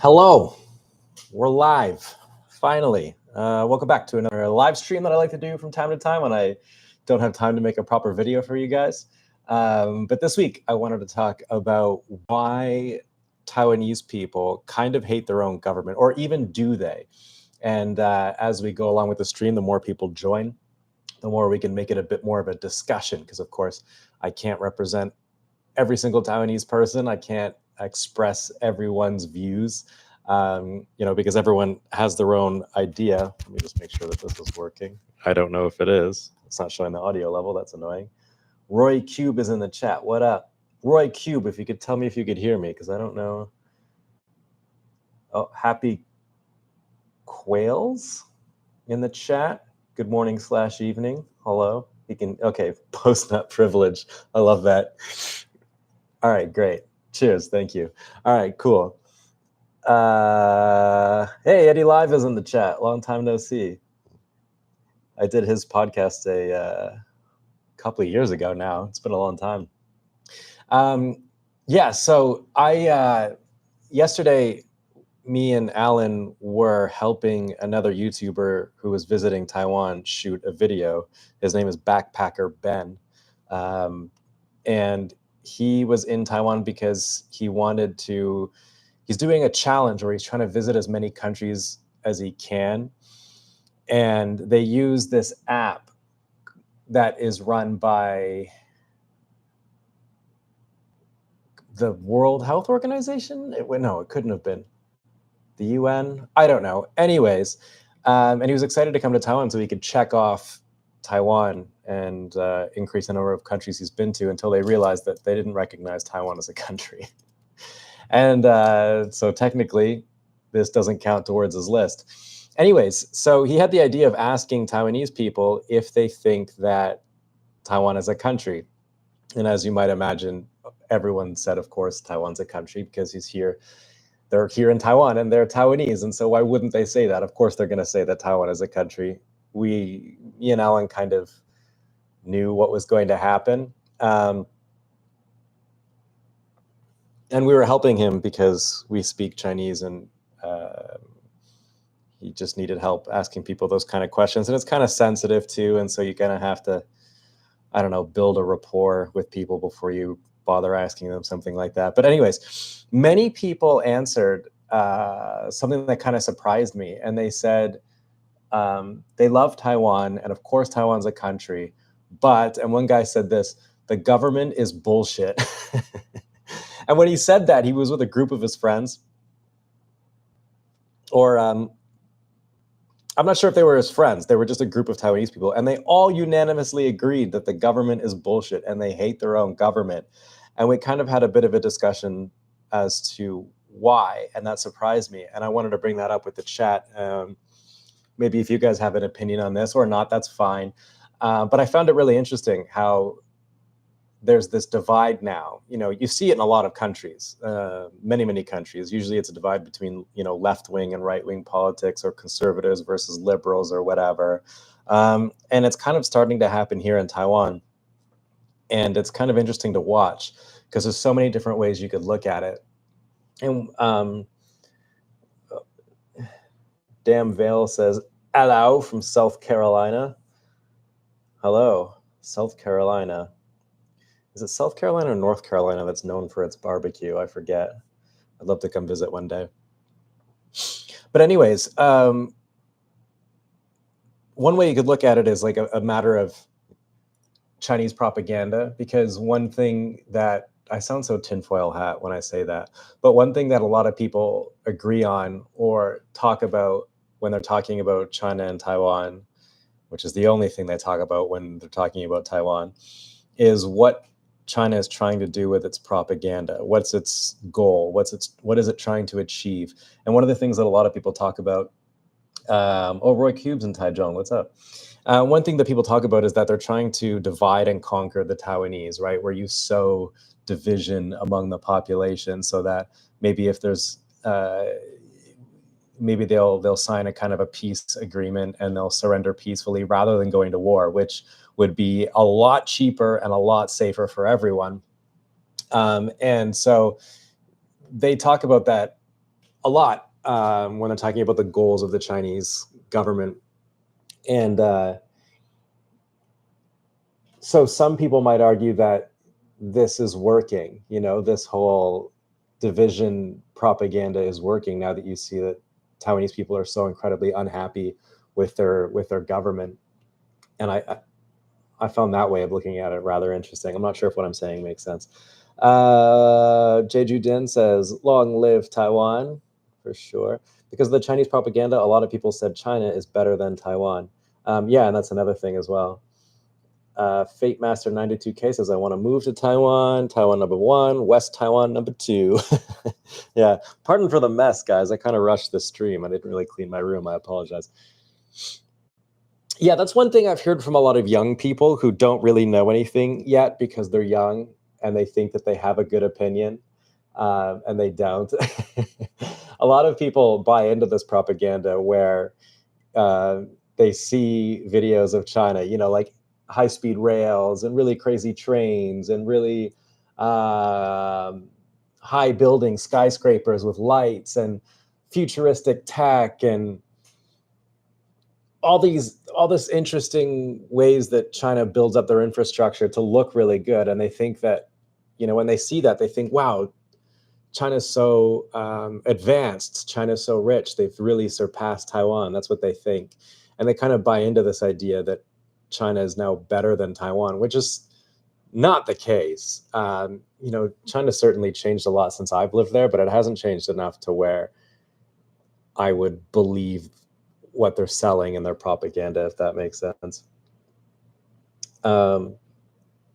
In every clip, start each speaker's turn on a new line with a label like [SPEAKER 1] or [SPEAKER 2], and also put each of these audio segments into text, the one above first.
[SPEAKER 1] Hello, we're live, finally. Welcome back to another live stream that I like to do from time to time when I don't have time to make a proper video for you guys. But this week, I wanted to talk about why Taiwanese people kind of hate their own government, or even do they? And as we go along with the stream, the more people join, the more we can make it a bit more of a discussion, because of course, I can't represent every single Taiwanese person. I can't express everyone's views, because everyone has their own idea. Let me just make sure that this is working. I don't know if it is. It's not showing the audio level. That's annoying. Roy Cube is in the chat. What up? Roy Cube, if you could tell me if you could hear me, because I don't know. Oh, Happy Quails in the chat. Good morning / evening. Hello. You can, okay, post-nut privilege. I love that. All right, great. Cheers, thank you. All right, cool. Hey, Eddie Live is in the chat. Long time no see. I did his podcast a couple of years ago now. It's been a long time. So yesterday, me and Allan were helping another YouTuber who was visiting Taiwan shoot a video. His name is Backpacker Ben. And he was in Taiwan because he's doing a challenge where he's trying to visit as many countries as he can. And they use this app that is run by the World Health Organization. It couldn't have been the UN. I don't know. Anyways, and he was excited to come to Taiwan so he could check off Taiwan and increase the number of countries he's been to, until they realized that they didn't recognize Taiwan as a country. And so technically, this doesn't count towards his list. Anyways, so he had the idea of asking Taiwanese people if they think that Taiwan is a country. And as you might imagine, everyone said, of course, Taiwan's a country because he's here. They're here in Taiwan and they're Taiwanese. And so why wouldn't they say that? Of course, they're going to say that Taiwan is a country. Me and Allan kind of knew what was going to happen. And we were helping him because we speak Chinese, and he just needed help asking people those kind of questions. And it's kind of sensitive too. And so you kind of have to, build a rapport with people before you bother asking them something like that. But anyways, many people answered something that kind of surprised me. And they said they love Taiwan. And of course, Taiwan's a country. And one guy said this: the government is bullshit. And when he said that, he was with a group of his friends. Or I'm not sure if they were his friends. They were just a group of Taiwanese people. And they all unanimously agreed that the government is bullshit and they hate their own government. And we kind of had a bit of a discussion as to why. And that surprised me. And I wanted to bring that up with the chat. Maybe if you guys have an opinion on this or not, that's fine. But I found it really interesting how there's this divide now. You see it in a lot of countries, many countries. Usually it's a divide between, left-wing and right-wing politics, or conservatives versus liberals, or whatever. And it's kind of starting to happen here in Taiwan. And it's kind of interesting to watch because there's so many different ways you could look at it. And Damn Vale says, hello from South Carolina. Hello, South Carolina. Is it South Carolina or North Carolina that's known for its barbecue? I forget. I'd love to come visit one day. But anyways, one way you could look at it is like a matter of Chinese propaganda, because one thing that, I sound so tinfoil hat when I say that, but one thing that a lot of people agree on or talk about when they're talking about China and Taiwan, which is the only thing they talk about when they're talking about Taiwan, is what China is trying to do with its propaganda. What's its goal? What is it trying to achieve? And one of the things that a lot of people talk about, Roy Cubes in Taichung, what's up? One thing that people talk about is that they're trying to divide and conquer the Taiwanese, right? Where you sow division among the population so that maybe if there's, maybe they'll sign a kind of a peace agreement and they'll surrender peacefully rather than going to war, which would be a lot cheaper and a lot safer for everyone. And so they talk about that a lot when they're talking about the goals of the Chinese government. And so some people might argue that this is working, this whole division propaganda is working now that you see that Taiwanese people are so incredibly unhappy with their government. And I found that way of looking at it rather interesting. I'm not sure if what I'm saying makes sense. Jeju Din says, long live Taiwan, for sure. Because of the Chinese propaganda, a lot of people said China is better than Taiwan. Yeah, and that's another thing as well. Fate Master 92K says, I want to move to Taiwan. Taiwan number 1, West Taiwan number 2. Yeah, pardon for the mess, guys. I kind of rushed this stream. I didn't really clean my room. I apologize. Yeah, that's one thing I've heard from a lot of young people who don't really know anything yet because they're young and they think that they have a good opinion, and they don't. A lot of people buy into this propaganda where they see videos of China, like high-speed rails and really crazy trains and really high building skyscrapers with lights and futuristic tech and all this interesting ways that China builds up their infrastructure to look really good. And they think that, when they see that, they think, wow, China's so advanced, China's so rich, they've really surpassed Taiwan. That's what they think. And they kind of buy into this idea that China is now better than Taiwan, which is not the case. China certainly changed a lot since I've lived there, but it hasn't changed enough to where I would believe what they're selling in their propaganda, if that makes sense.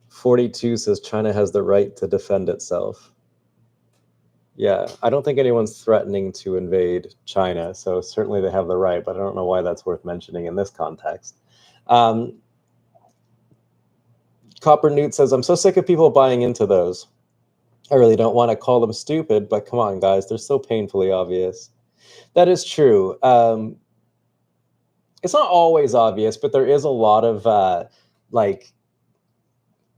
[SPEAKER 1] 42 says China has the right to defend itself. Yeah, I don't think anyone's threatening to invade China, so certainly they have the right, but I don't know why that's worth mentioning in this context. Copper Newt says, I'm so sick of people buying into those. I really don't want to call them stupid, but come on, guys, they're so painfully obvious. That is true. It's not always obvious, but there is a lot of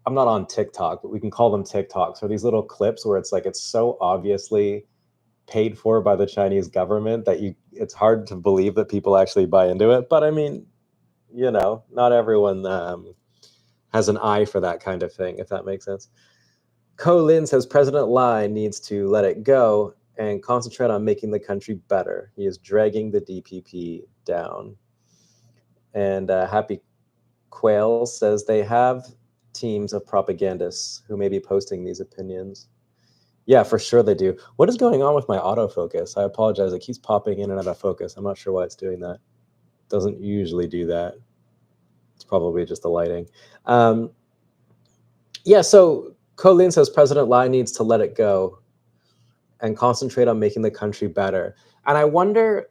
[SPEAKER 1] I'm not on TikTok, but we can call them TikToks, or these little clips where it's so obviously paid for by the Chinese government that it's hard to believe that people actually buy into it. But I mean, not everyone has an eye for that kind of thing, if that makes sense. Ko Lin says President Lai needs to let it go and concentrate on making the country better. He is dragging the DPP down. And Happy Quail says they have teams of propagandists who may be posting these opinions. Yeah, for sure they do. What is going on with my autofocus? I apologize. It keeps popping in and out of focus. I'm not sure why it's doing that. It doesn't usually do that. It's probably just the lighting. Yeah, so Colin says President Lai needs to let it go and concentrate on making the country better. And I wonder,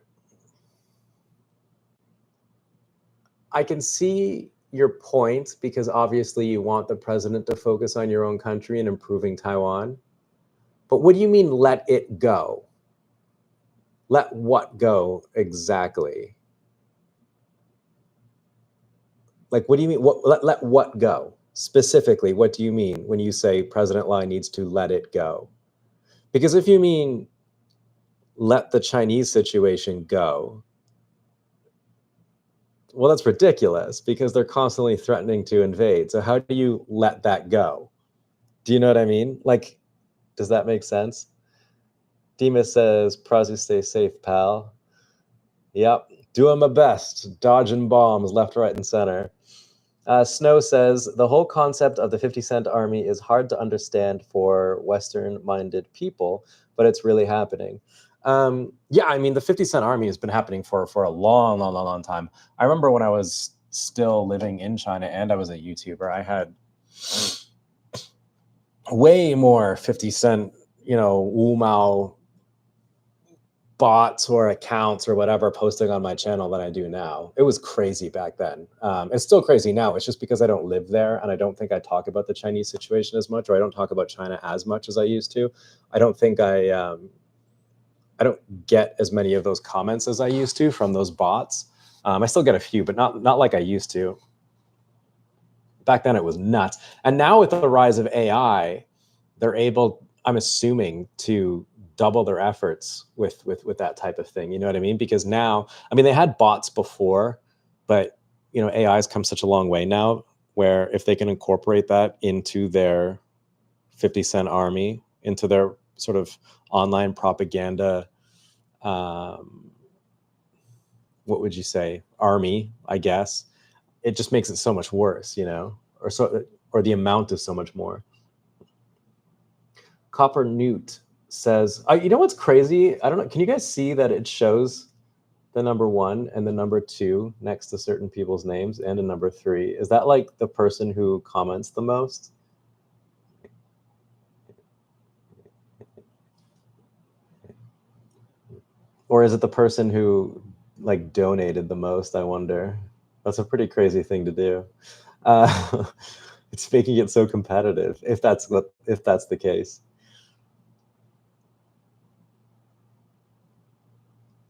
[SPEAKER 1] I can see your point, because obviously you want the president to focus on your own country and improving Taiwan. But what do you mean, let it go? Let what go exactly? Like, what do you mean? Let what go? Specifically, what do you mean when you say President Lai needs to let it go? Because if you mean let the Chinese situation go, well, that's ridiculous, because they're constantly threatening to invade. So how do you let that go? Do you know what I mean? Like, does that make sense? Dima says, Prazu, stay safe, pal. Yep, doing my best, dodging bombs left, right, and center. Snow says, the whole concept of the 50-cent army is hard to understand for Western-minded people, but it's really happening. Yeah, I mean, the 50-cent army has been happening for a long time. I remember when I was still living in China and I was a YouTuber, I had way more 50-cent, Wu Mao bots or accounts or whatever posting on my channel than I do now. It was crazy back then. It's still crazy now. It's just because I don't live there, and I don't think I talk about the Chinese situation as much, or I don't talk about China as much as I used to. I don't think I don't get as many of those comments as I used to from those bots. I still get a few, but not like I used to. Back then it was nuts. And now with the rise of AI, they're able, I'm assuming, to double their efforts with that type of thing. You know what I mean? Because now, I mean, they had bots before, but you know, AI has come such a long way now, where if they can incorporate that into their 50 Cent army, into their sort of online propaganda, what would you say, army, I guess, it just makes it so much worse, you know, or the amount is so much more. Copper Newt says, you know what's crazy? I don't know. Can you guys see that it shows the number 1 and the number 2 next to certain people's names and a number 3? Is that like the person who comments the most? Or is it the person who like donated the most? I wonder. That's a pretty crazy thing to do. It's making it so competitive, if that's the case.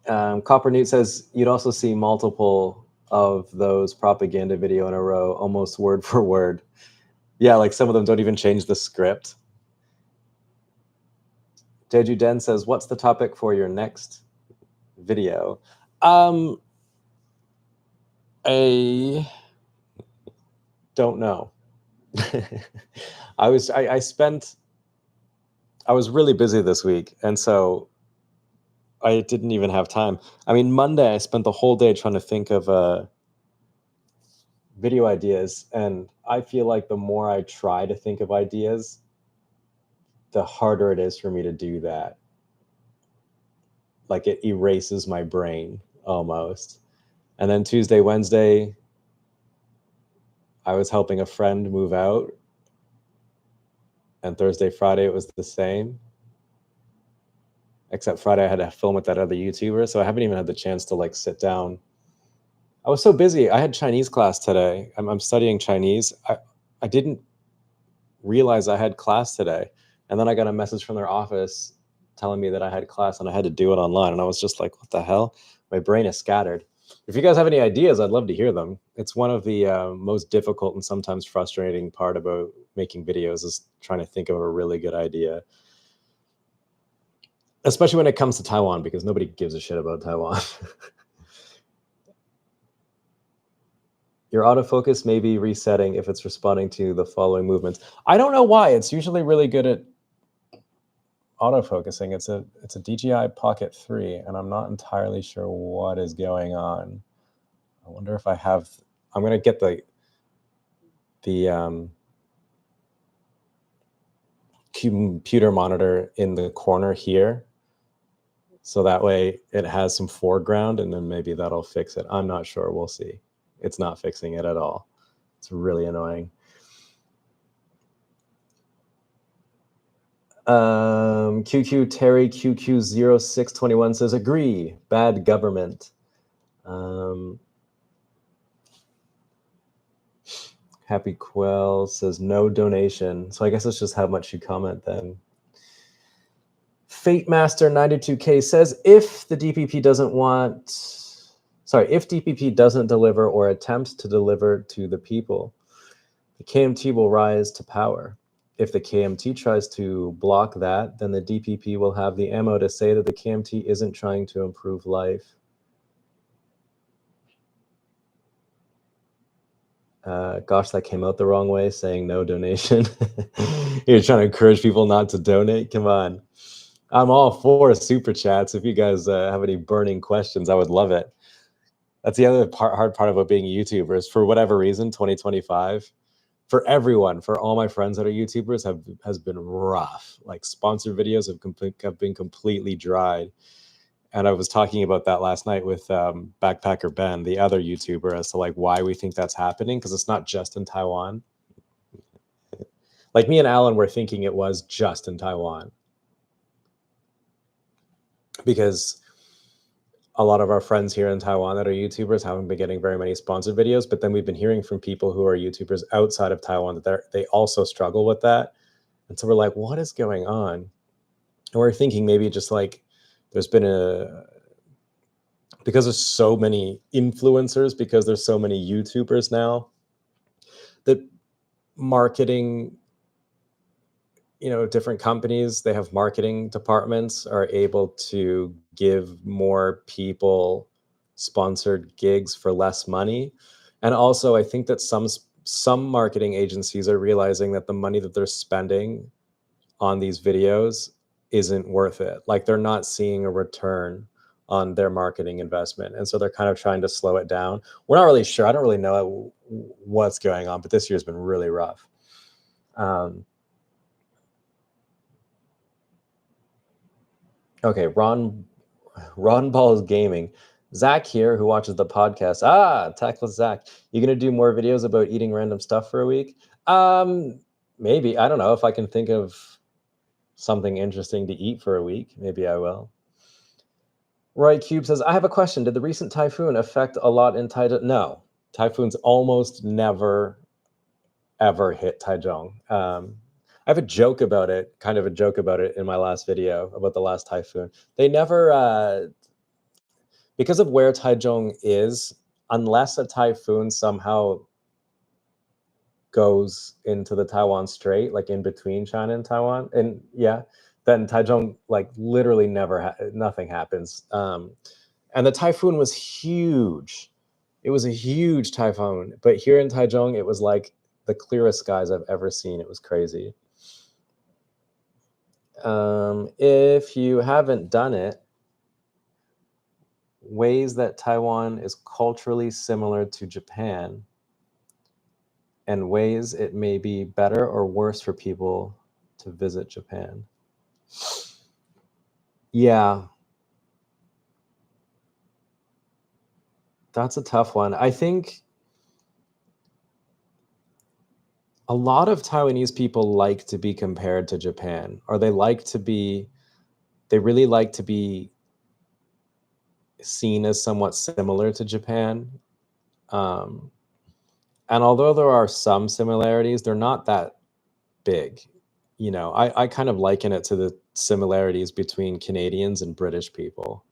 [SPEAKER 1] Copper Newt says you'd also see multiple of those propaganda video in a row, almost word for word. Yeah, like some of them don't even change the script. Jeju Den says, what's the topic for your next video? I don't know. I was really busy this week, and so I didn't even have time. I mean, Monday I spent the whole day trying to think of video ideas, and I feel like the more I try to think of ideas, the harder it is for me to do that. Like it erases my brain almost. And then Tuesday, Wednesday, I was helping a friend move out, and Thursday, Friday it was the same. Except Friday I had to film with that other YouTuber, so I haven't even had the chance to like sit down. I was so busy. I had Chinese class today. I'm studying Chinese. I didn't realize I had class today, and then I got a message from their office telling me that I had class and I had to do it online, and I was just like, what the hell? My brain is scattered. If you guys have any ideas, I'd love to hear them. It's one of the most difficult and sometimes frustrating part about making videos is trying to think of a really good idea. Especially when it comes to Taiwan, because nobody gives a shit about Taiwan. Your autofocus may be resetting if it's responding to the following movements. I don't know why. It's usually really good at autofocusing. It's a DJI Pocket 3, and I'm not entirely sure what is going on. I wonder if I have. I'm gonna get the computer monitor in the corner here, so that way it has some foreground, and then maybe that'll fix it. I'm not sure. We'll see. It's not fixing it at all. It's really annoying. QQ Terry QQ0621 says agree. Bad government. Happy Quell says no donation. So I guess it's just how much you comment then. Fate Master 92K says if the DPP doesn't if DPP doesn't deliver or attempts to deliver to the people, the KMT will rise to power. If the KMT tries to block that, then the DPP will have the ammo to say that the KMT isn't trying to improve life. Gosh, that came out the wrong way, saying no donation. You're trying to encourage people not to donate? Come on. I'm all for super chats. If you guys have any burning questions, I would love it. That's the other hard part about being a YouTuber is for whatever reason, 2025, for everyone, for all my friends that are YouTubers has been rough. Like sponsored videos have been completely dried. And I was talking about that last night with Backpacker Ben, the other YouTuber, as to like why we think that's happening, because it's not just in Taiwan. Like me and Allan were thinking it was just in Taiwan, because a lot of our friends here in Taiwan that are YouTubers haven't been getting very many sponsored videos, but then we've been hearing from people who are YouTubers outside of Taiwan that they also struggle with that. And so we're like, what is going on? And we're thinking maybe just like there's been because there's so many influencers, because there's so many YouTubers now, that marketing different companies, they have marketing departments, are able to give more people sponsored gigs for less money. And also, I think that some marketing agencies are realizing that the money that they're spending on these videos isn't worth it. Like, they're not seeing a return on their marketing investment. And so they're kind of trying to slow it down. We're not really sure. I don't really know what's going on, but this year's been really rough. Okay, Ron Ball's Gaming. Zach here, who watches the podcast. Tackless Zach. You gonna do more videos about eating random stuff for a week? Maybe. I don't know. If I can think of something interesting to eat for a week, maybe I will. Roy Cube says, I have a question. Did the recent typhoon affect a lot in Taiwan? No. Typhoons almost never, ever hit Taichung. I have a joke about it, kind of a joke about it in my last video about the last typhoon. They never, because of where Taichung is, unless a typhoon somehow goes into the Taiwan Strait, like in between China and Taiwan, and then Taichung, like, literally nothing happens. And the typhoon was huge. It was a huge typhoon, but here in Taichung, it was like the clearest skies I've ever seen. It was crazy. If you haven't done it, ways that Taiwan is culturally similar to Japan and ways it may be better or worse for people to visit Japan. Yeah. That's a tough one. I think a lot of Taiwanese people like to be compared to Japan, or they really like to be seen as somewhat similar to Japan. And although there are some similarities, they're not that big. I kind of liken it to the similarities between Canadians and British people.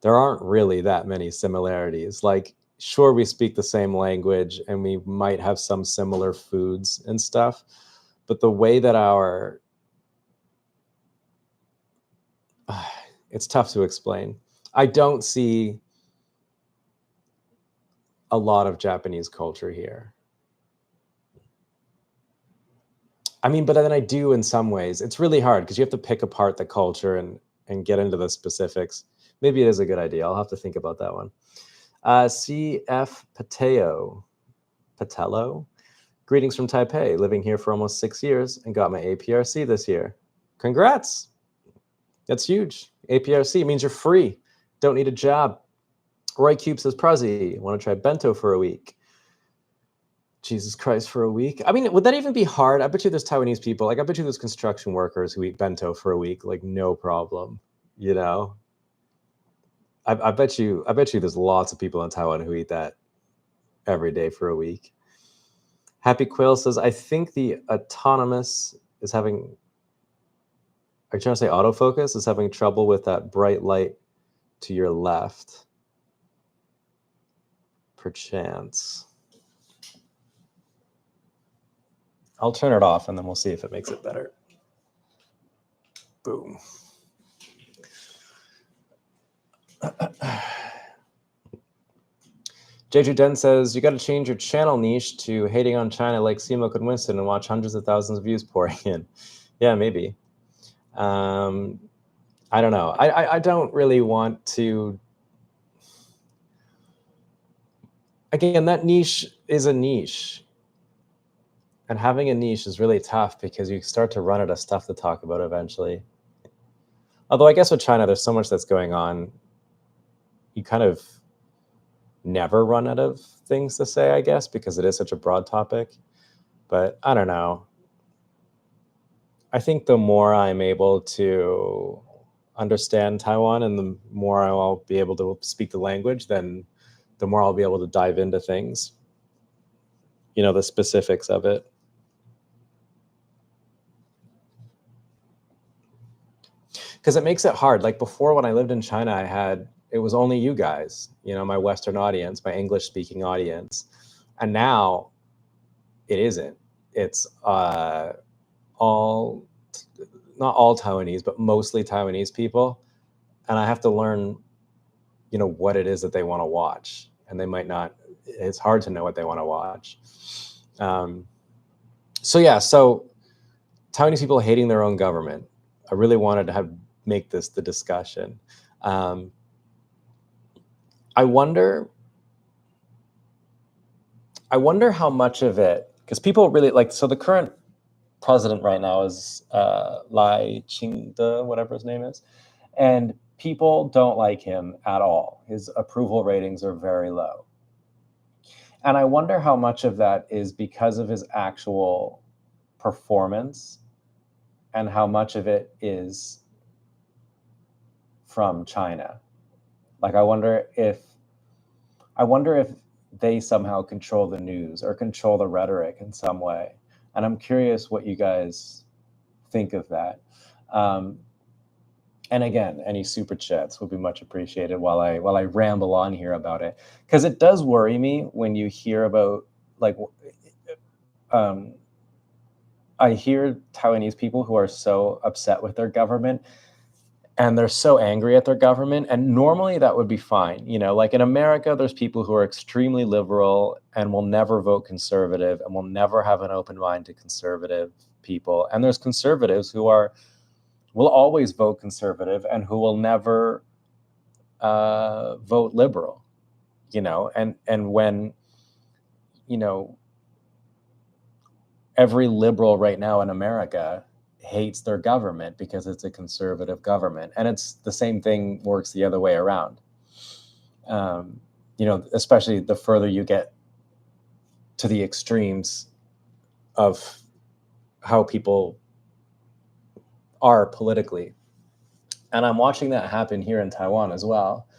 [SPEAKER 1] There aren't really that many similarities. Like, sure, we speak the same language and we might have some similar foods and stuff, but the way that it's tough to explain. I don't see a lot of Japanese culture here. I mean, but then I do in some ways. It's really hard because you have to pick apart the culture and get into the specifics. Maybe it is a good idea. I'll have to think about that one. CF Patello. Greetings from Taipei, living here for almost 6 years and got my APRC this year. Congrats. That's huge. APRC means you're free. Don't need a job. Roy Cube says, Prezi, want to try bento for a week? Jesus Christ, for a week? I mean, would that even be hard? I bet you there's Taiwanese people, like I bet you there's construction workers who eat bento for a week, like no problem, I bet you there's lots of people in Taiwan who eat that every day for a week. Happy Quill says, I think the autonomous is having, are you trying to say autofocus is having trouble with that bright light to your left? Perchance. I'll turn it off and then we'll see if it makes it better. Boom. Jeju Den says, you got to change your channel niche to hating on China like Simo and Winston and watch hundreds of thousands of views pouring in. Yeah, maybe. I don't know. I don't really want to. Again, that niche is a niche. And having a niche is really tough because you start to run out of stuff to talk about eventually. Although I guess with China, there's so much that's going on. You kind of never run out of things to say, I guess, because it is such a broad topic. But I don't know. I think the more I'm able to understand Taiwan and the more I'll be able to speak the language, then the more I'll be able to dive into things, the specifics of it. Because it makes it hard. Like before, when I lived in China, it was only you guys, my Western audience, my English speaking audience. And now it isn't. It's all, not all Taiwanese, but mostly Taiwanese people, and I have to learn, what it is that they want to watch, and they might not. It's hard to know what they want to watch. So Taiwanese people hating their own government. I really wanted to make this the discussion. I wonder how much of it, because people really like. So the current president right now is Lai Ching-te, whatever his name is, and people don't like him at all. His approval ratings are very low. And I wonder how much of that is because of his actual performance and how much of it is from China. Like, I wonder if they somehow control the news or control the rhetoric in some way. And I'm curious what you guys think of that. And again, any super chats would be much appreciated while I ramble on here about it, because it does worry me when you hear about, like, I hear Taiwanese people who are so upset with their government and they're so angry at their government. And normally that would be fine. Like in America, there's people who are extremely liberal and will never vote conservative and will never have an open mind to conservative people. And there's conservatives who will always vote conservative and who will never vote liberal, and when, every liberal right now in America hates their government because it's a conservative government. And it's the same thing works the other way around. Especially the further you get to the extremes of how people are politically. And I'm watching that happen here in Taiwan as well,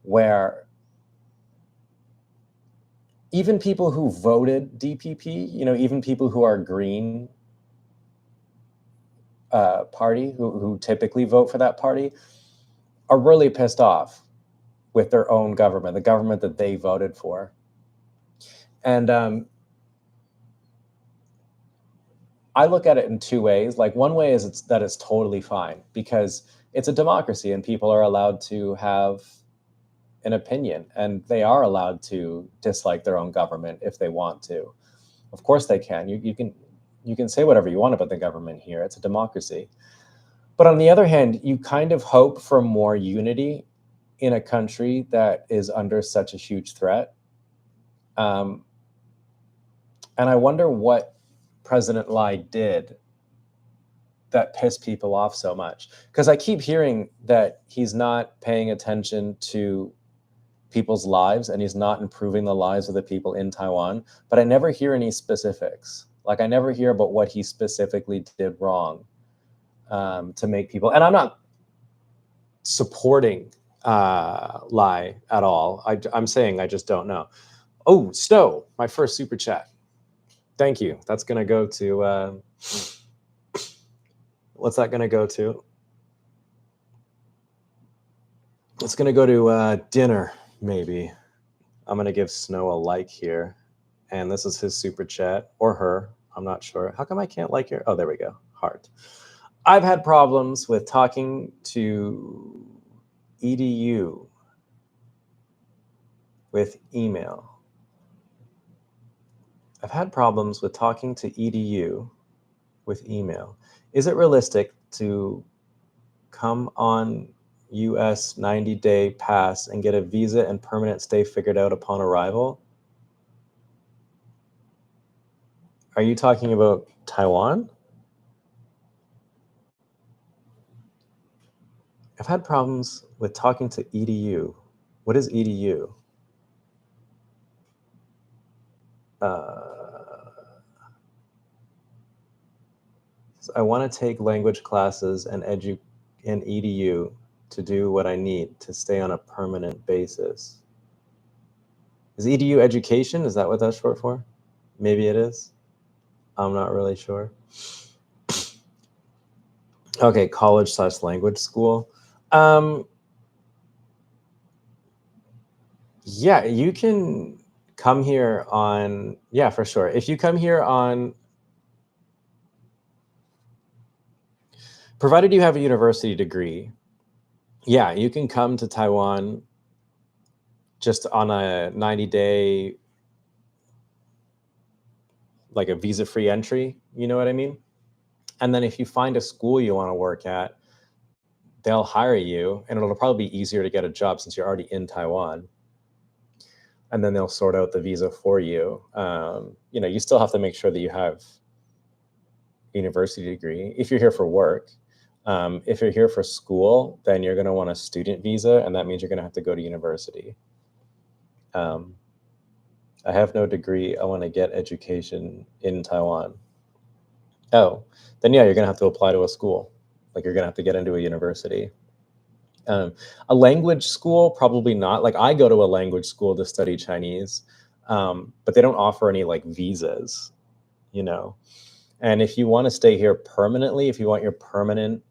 [SPEAKER 1] where even people who voted DPP, even people who are Green party, who typically vote for that party, are really pissed off with their own government, the government that they voted for. And I look at it in two ways. Like, one way is that it's totally fine because it's a democracy and people are allowed to have an opinion and they are allowed to dislike their own government if they want to. Of course they can. You can say whatever you want about the government here. It's a democracy. But on the other hand, you kind of hope for more unity in a country that is under such a huge threat. And I wonder what President Lai did that pissed people off so much. Because I keep hearing that he's not paying attention to people's lives and he's not improving the lives of the people in Taiwan. But I never hear any specifics. Like, I never hear about what he specifically did wrong to make people. And I'm not supporting Lai at all. I'm saying I just don't know. Oh, Stowe, my first super chat. Thank you. That's going to go to, what's that going to go to? It's going to go to dinner, maybe. I'm going to give Snow a like here. And this is his super chat, or her. I'm not sure. How come I can't like your? Oh, there we go. Heart. I've had problems with talking to EDU with email. I've had problems with talking to EDU with email. Is it realistic to come on US 90-day pass and get a visa and permanent stay figured out upon arrival? Are you talking about Taiwan? I've had problems with talking to EDU. What is EDU? I want to take language classes and EDU to do what I need to stay on a permanent basis. Is EDU education? Is that what that's short for? Maybe it is. I'm not really sure. Okay, college/language school. Yeah, you can come here on, yeah, for sure. If you come here on, provided you have a university degree, yeah, you can come to Taiwan just on a 90-day, like a visa-free entry, you know what I mean? And then if you find a school you want to work at, they'll hire you, and it'll probably be easier to get a job since you're already in Taiwan. And then they'll sort out the visa for you. You know, you still have to make sure that you have a university degree if you're here for work. If you're here for school, then you're going to want a student visa, and that means you're going to have to go to university. I have no degree. I want to get education in Taiwan. Oh, then yeah, you're going to have to apply to a school. Like you're going to have to get into a university. A language school, probably not. Like I go to a language school to study Chinese, but they don't offer any like visas, you know. And if you want to stay here permanently, if you want your permanent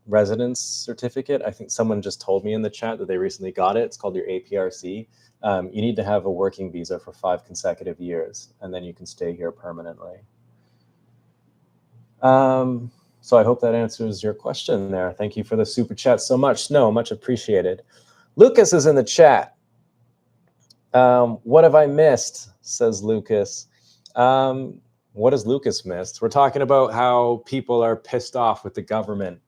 [SPEAKER 1] residence certificate, I think someone just told me in the chat that they recently got it. It's called your APRC. You need to have a working visa for 5 consecutive years, and then you can stay here permanently. So I hope that answers your question there. Thank you for the super chat so much. No, much appreciated. Lucas is in the chat. What have I missed? Says Lucas. What has Lucas missed? We're talking about how people are pissed off with the government.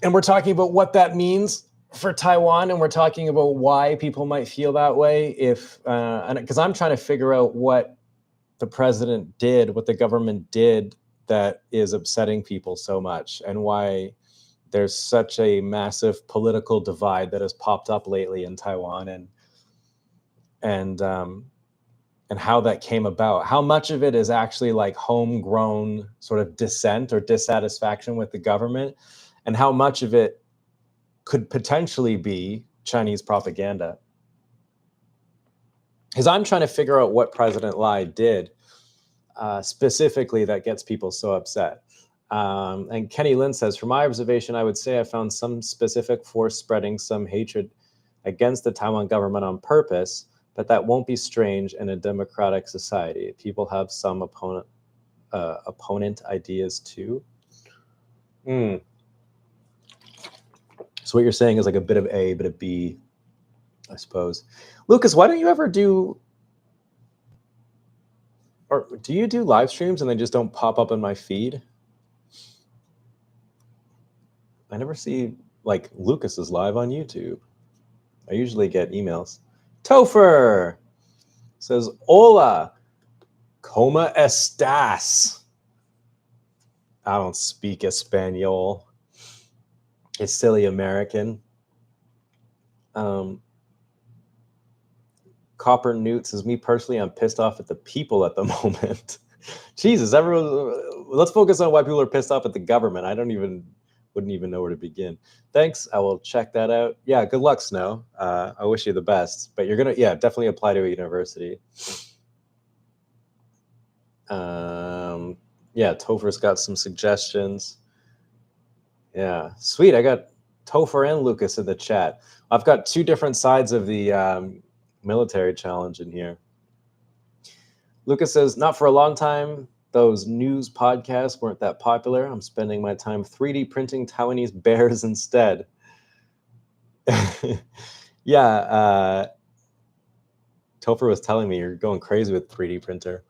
[SPEAKER 1] And we're talking about what that means for Taiwan, and we're talking about why people might feel that way if, because I'm trying to figure out what the president did, what the government did that is upsetting people so much, and why there's such a massive political divide that has popped up lately in Taiwan, and how that came about. How much of it is actually like homegrown sort of dissent or dissatisfaction with the government, and how much of it could potentially be Chinese propaganda. Because I'm trying to figure out what President Lai did specifically that gets people so upset. And Kenny Lin says, from my observation, I would say I found some specific force spreading some hatred against the Taiwan government on purpose, but that won't be strange in a democratic society. People have some opponent ideas too. So what you're saying is like a bit of A, bit of B, I suppose. Lucas, why don't you ever do, or do you do live streams and they just don't pop up in my feed? I never see like Lucas's live on YouTube. I usually get emails. Topher says, hola, ¿cómo estás? I don't speak Espanol. It's silly American. Copper Newt says, me personally, I'm pissed off at the people at the moment. Jesus, everyone, let's focus on why people are pissed off at the government. Wouldn't even know where to begin. Thanks, I will check that out. Yeah, good luck, Snow. I wish you the best, but you're gonna, yeah, definitely apply to a university. Yeah, Topher's got some suggestions. Yeah, sweet. I got Topher and Lucas in the chat. I've got 2 different sides of the military challenge in here. Lucas says, not for a long time. Those news podcasts weren't that popular. I'm spending my time 3D printing Taiwanese bears instead. Yeah, Topher was telling me you're going crazy with 3D printer.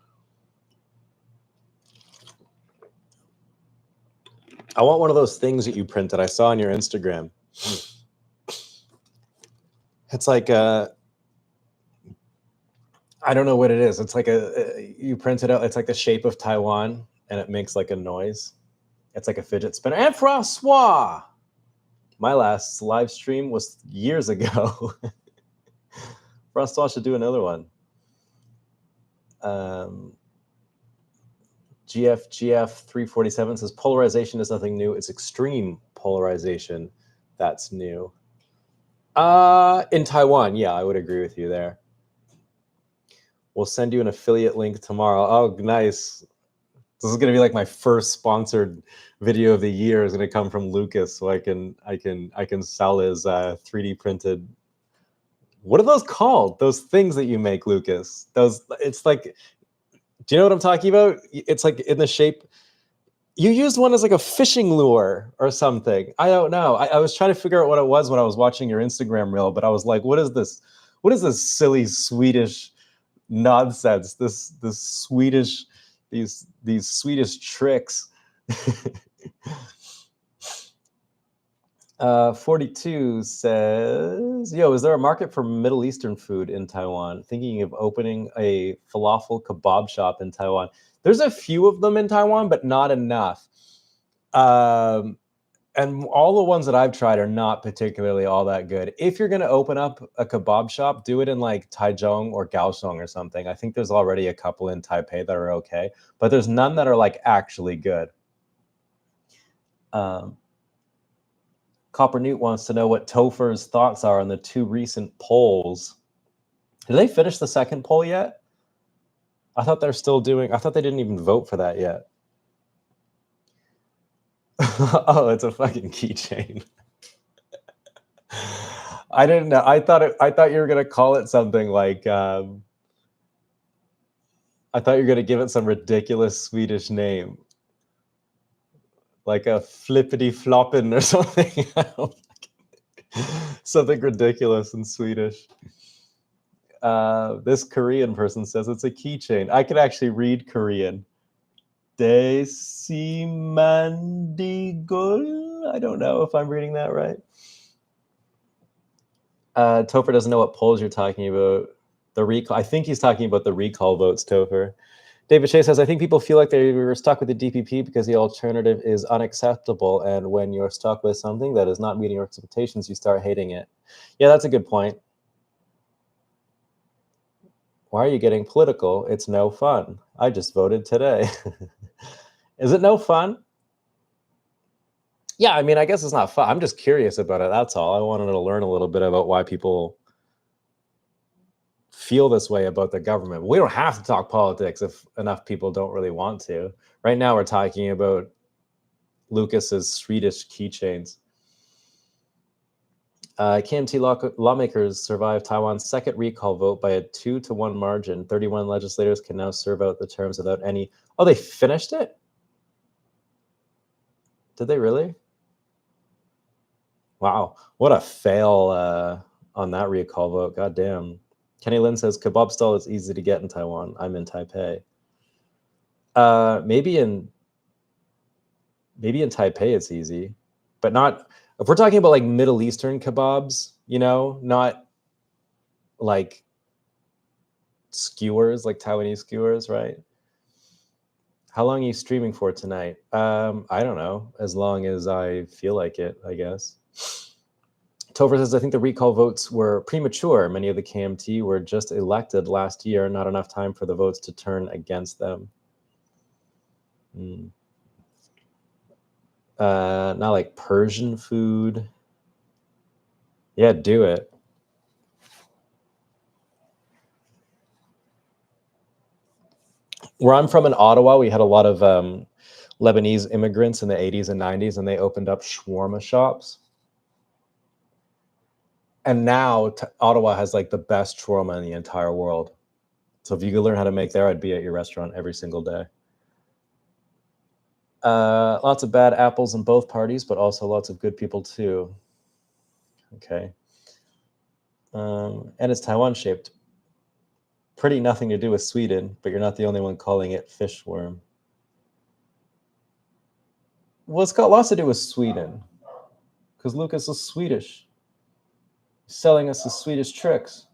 [SPEAKER 1] I want one of those things that you printed. I saw on your Instagram. It's like I don't know what it is. It's like you print it out. It's like the shape of Taiwan, and it makes like a noise. It's like a fidget spinner. And Francois, my last live stream was years ago. Francois should do another one. GF 347 says, polarization is nothing new. It's extreme polarization that's new. In Taiwan, yeah, I would agree with you there. We'll send you an affiliate link tomorrow. Oh, nice. This is gonna be like my first sponsored video of the year. Is gonna come from Lucas, so I can sell his 3D printed. What are those called? Those things that you make, Lucas? Those, it's like Do you know what I'm talking about? It's like in the shape. You used one as like a fishing lure or something. I don't know. I was trying to figure out what it was when I was watching your Instagram reel, but I was like, what is this? What is this silly Swedish nonsense? This Swedish these Swedish tricks. 42 says, yo, is there a market for Middle Eastern food in Taiwan? Thinking of opening a falafel kebab shop in Taiwan. There's a few of them in Taiwan, but not enough. And all the ones that I've tried are not particularly all that good. If you're going to open up a kebab shop, do it in like Taichung or Kaohsiung or something. I think there's already a couple in Taipei that are okay, but there's none that are like actually good. Copper Newt wants to know what Topher's thoughts are on the 2 recent polls. Did they finish the second poll yet? I thought they're still doing. I thought they didn't even vote for that yet. Oh, it's a fucking keychain. I didn't know. I thought you were gonna call it something like. I thought you were gonna give it some ridiculous Swedish name, like a flippity floppin or something. Something ridiculous in Swedish. This Korean person says it's a keychain. I can actually read Korean. Desimandigul. I don't know if I'm reading that right. Topher doesn't know what polls you're talking about. The recall. I think he's talking about the recall votes, Topher. David Shea says, I think people feel like they were stuck with the DPP because the alternative is unacceptable. And when you're stuck with something that is not meeting your expectations, you start hating it. Yeah, that's a good point. Why are you getting political? It's no fun. I just voted today. Is it no fun? Yeah, I mean, I guess it's not fun. I'm just curious about it. That's all. I wanted to learn a little bit about why people feel this way about the government. We don't have to talk politics if enough people don't really want to. Right now, we're talking about Lucas's Swedish keychains. KMT lawmakers survived Taiwan's second recall vote by a 2-1 margin. 31 legislators can now serve out the terms without any. Oh, they finished it? Did they really? Wow, what a fail on that recall vote. God damn. Kenny Lin says kebab stall is easy to get in Taiwan. I'm in Taipei. Maybe in Taipei it's easy, but not if we're talking about like Middle Eastern kebabs, you know, not like skewers, like Taiwanese skewers, right? How long are you streaming for tonight? I don't know, as long as I feel like it, I guess. Topher says, I think the recall votes were premature. Many of the KMT were just elected last year. Not enough time for the votes to turn against them. Not like Persian food. Yeah, do it. Where I'm from in Ottawa, we had a lot of Lebanese immigrants in the 80s and 90s, and they opened up shawarma shops. And now Ottawa has like the best shawarma in the entire world. So if you could learn how to make there, I'd be at your restaurant every single day. Lots of bad apples in both parties, but also lots of good people too. Okay. And it's Taiwan shaped. Pretty nothing to do with Sweden, but you're not the only one calling it fish worm. Well, it's got lots to do with Sweden, because Lucas is Swedish. He's selling us the Swedish tricks.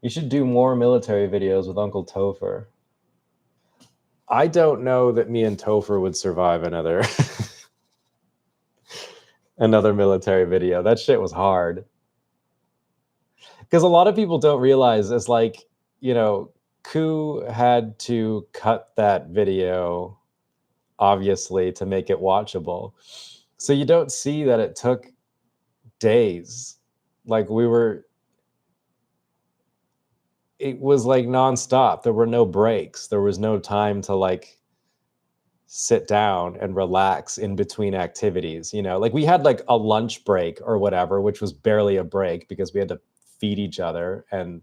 [SPEAKER 1] You should do more military videos with Uncle Topher. I don't know that me and Topher would survive another military video. That shit was hard. Because a lot of people don't realize it's like, you know, Ku had to cut that video, obviously, to make it watchable. So you don't see that it took days. Like it was like nonstop. There were no breaks. There was no time to like sit down and relax in between activities. You know, like we had like a lunch break or whatever, which was barely a break because we had to feed each other and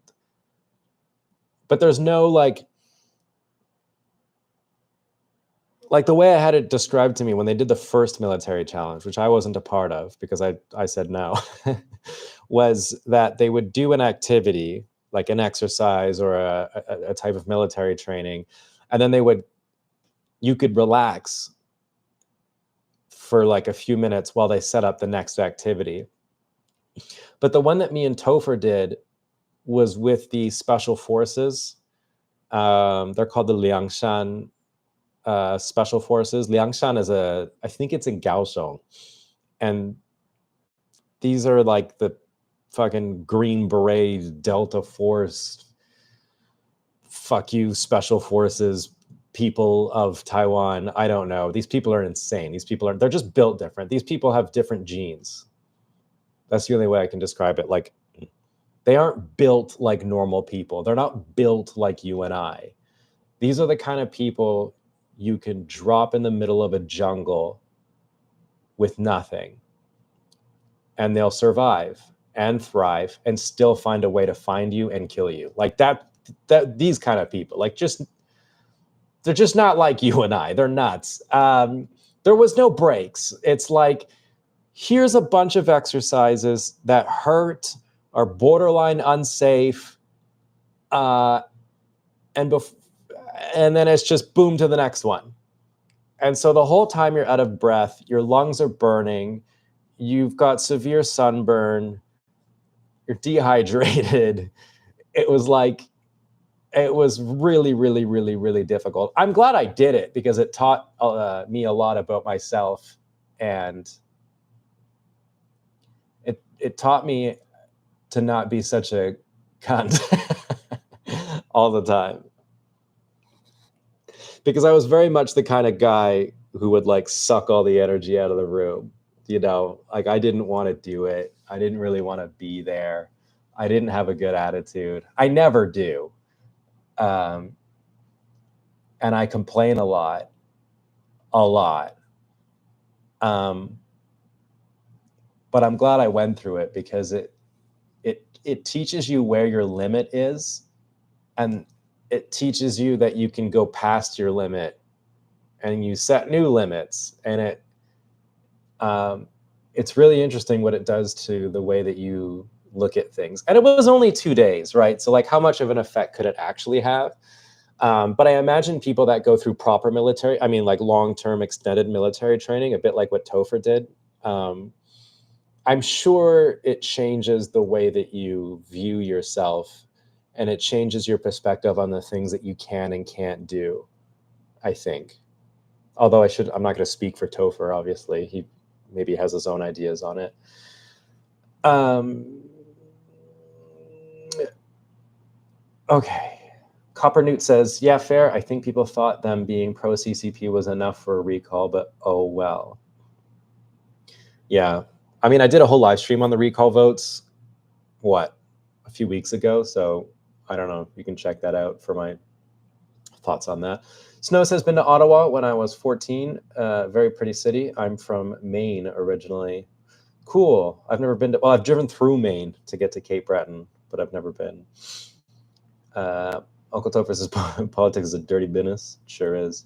[SPEAKER 1] but there's no like the way I had it described to me when they did the first military challenge, which I wasn't a part of because I said no, was that they would do an activity like an exercise or a type of military training, and then you could relax for like a few minutes while they set up the next activity. But the one that me and Topher did was with the special forces. They're called the Liangshan special forces. Liangshan is I think it's in Kaohsiung, and these are like the fucking Green Beret Delta Force, fuck you, special forces people of Taiwan. I don't know. These people are insane. They're just built different. These people have different genes. That's the only way I can describe it. Like, they aren't built like normal people. They're not built like you and I. These are the kind of people you can drop in the middle of a jungle with nothing, and they'll survive and thrive and still find a way to find you and kill you. Like that these kind of people, like, they're just not like you and I. They're nuts. There was no breaks. It's like, here's a bunch of exercises that hurt, are borderline unsafe, and then it's just boom to the next one. And so the whole time you're out of breath, your lungs are burning, you've got severe sunburn, you're dehydrated. It was really, really, really, really difficult. I'm glad I did it because it taught me a lot about myself, and it taught me to not be such a cunt all the time. Because I was very much the kind of guy who would like suck all the energy out of the room. You know, like, I didn't want to do it. I didn't really want to be there. I didn't have a good attitude. I never do. And I complain a lot. But I'm glad I went through it because it teaches you where your limit is, and it teaches you that you can go past your limit and you set new limits. And it's really interesting what it does to the way that you look at things. And it was only 2 days, right? So like, how much of an effect could it actually have? But I imagine people that go through proper military, I mean, like long-term extended military training, a bit like what Topher did. I'm sure it changes the way that you view yourself, and it changes your perspective on the things that you can and can't do, I think. Although I'm not going to speak for Topher, obviously. He maybe has his own ideas on it. Okay. Copper Newt says, yeah, fair. I think people thought them being pro-CCP was enough for a recall, but oh well. Yeah. I mean, I did a whole live stream on the recall votes, a few weeks ago. So I don't know. You can check that out for my thoughts on that. Snow says, been to Ottawa when I was 14. Very pretty city. I'm from Maine originally. Cool. I've never been to, well, I've driven through Maine to get to Cape Breton, but I've never been. Uncle Topher says, politics is a dirty business. Sure is.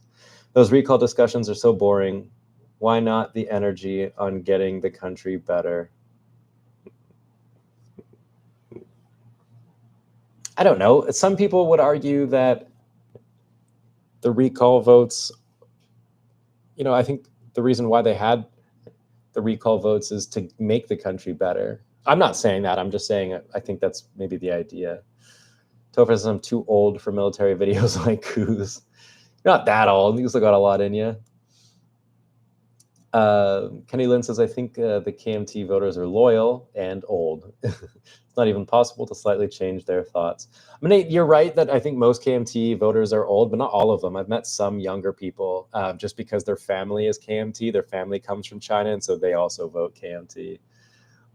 [SPEAKER 1] Those recall discussions are so boring. Why not the energy on getting the country better? I don't know. Some people would argue that the recall votes, I think the reason why they had the recall votes is to make the country better. I'm not saying that. I'm just saying I think that's maybe the idea. Topher says, I'm too old for military videos like Coos. You're not that old. You still got a lot in you. Kenny Lynn says, I think the KMT voters are loyal and old. It's not even possible to slightly change their thoughts. I mean, you're right that I think most KMT voters are old, but not all of them. I've met some younger people just because their family is KMT. Their family comes from China, and so they also vote KMT.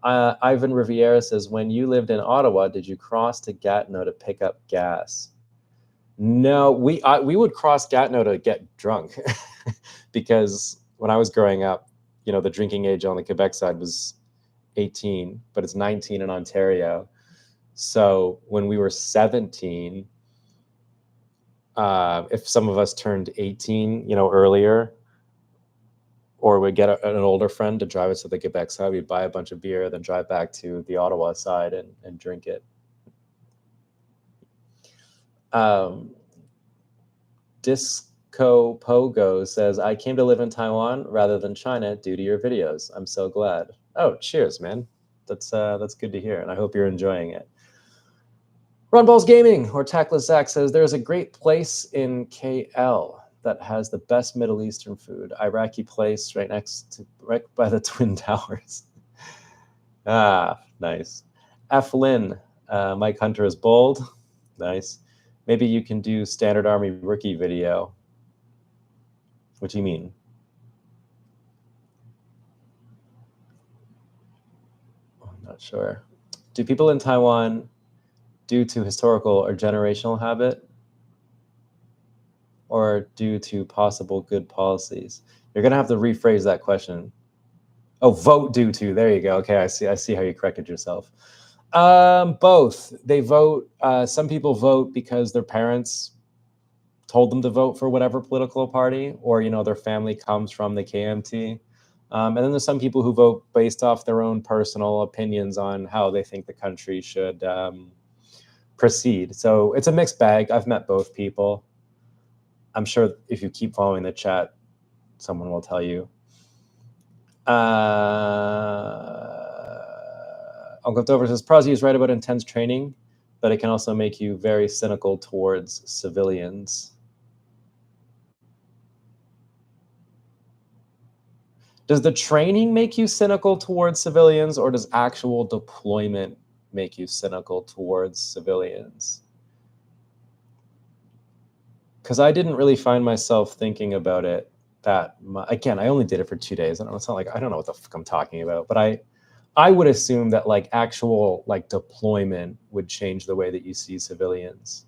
[SPEAKER 1] Ivan Riviera says, when you lived in Ottawa, did you cross to Gatineau to pick up gas? No, we would cross Gatineau to get drunk because when I was growing up, the drinking age on the Quebec side was 18, but it's 19 in Ontario. So when we were 17, if some of us turned 18, earlier, or we get an older friend to drive us to the Quebec side, we'd buy a bunch of beer, then drive back to the Ottawa side and drink it. Disco Pogo says, I came to live in Taiwan rather than China due to your videos. I'm so glad. Oh, cheers, man. That's good to hear, and I hope you're enjoying it. Ron Balls Gaming, or Tackless Zach, says, there's a great place in KL that has the best Middle Eastern food. Iraqi place right by the Twin Towers. Nice. F. Lynn, Mike Hunter is bold. Nice. Maybe you can do Standard Army rookie video. What do you mean? I'm not sure. Do people in Taiwan, due to historical or generational habit, or due to possible good policies? You're going to have to rephrase that question. Oh, vote due to. There you go. Okay, I see how you corrected yourself. Both. They vote. Some people vote because their parents told them to vote for whatever political party, or their family comes from the KMT. And then there's some people who vote based off their own personal opinions on how they think the country should proceed. So it's a mixed bag. I've met both people. I'm sure if you keep following the chat, someone will tell you. Uncle Dover says, Prozzy is right about intense training, but it can also make you very cynical towards civilians. Does the training make you cynical towards civilians, or does actual deployment make you cynical towards civilians? Because I didn't really find myself thinking about it that much. Again, I only did it for 2 days. It's not like I don't know what the fuck I'm talking about, but I would assume that actual deployment would change the way that you see civilians.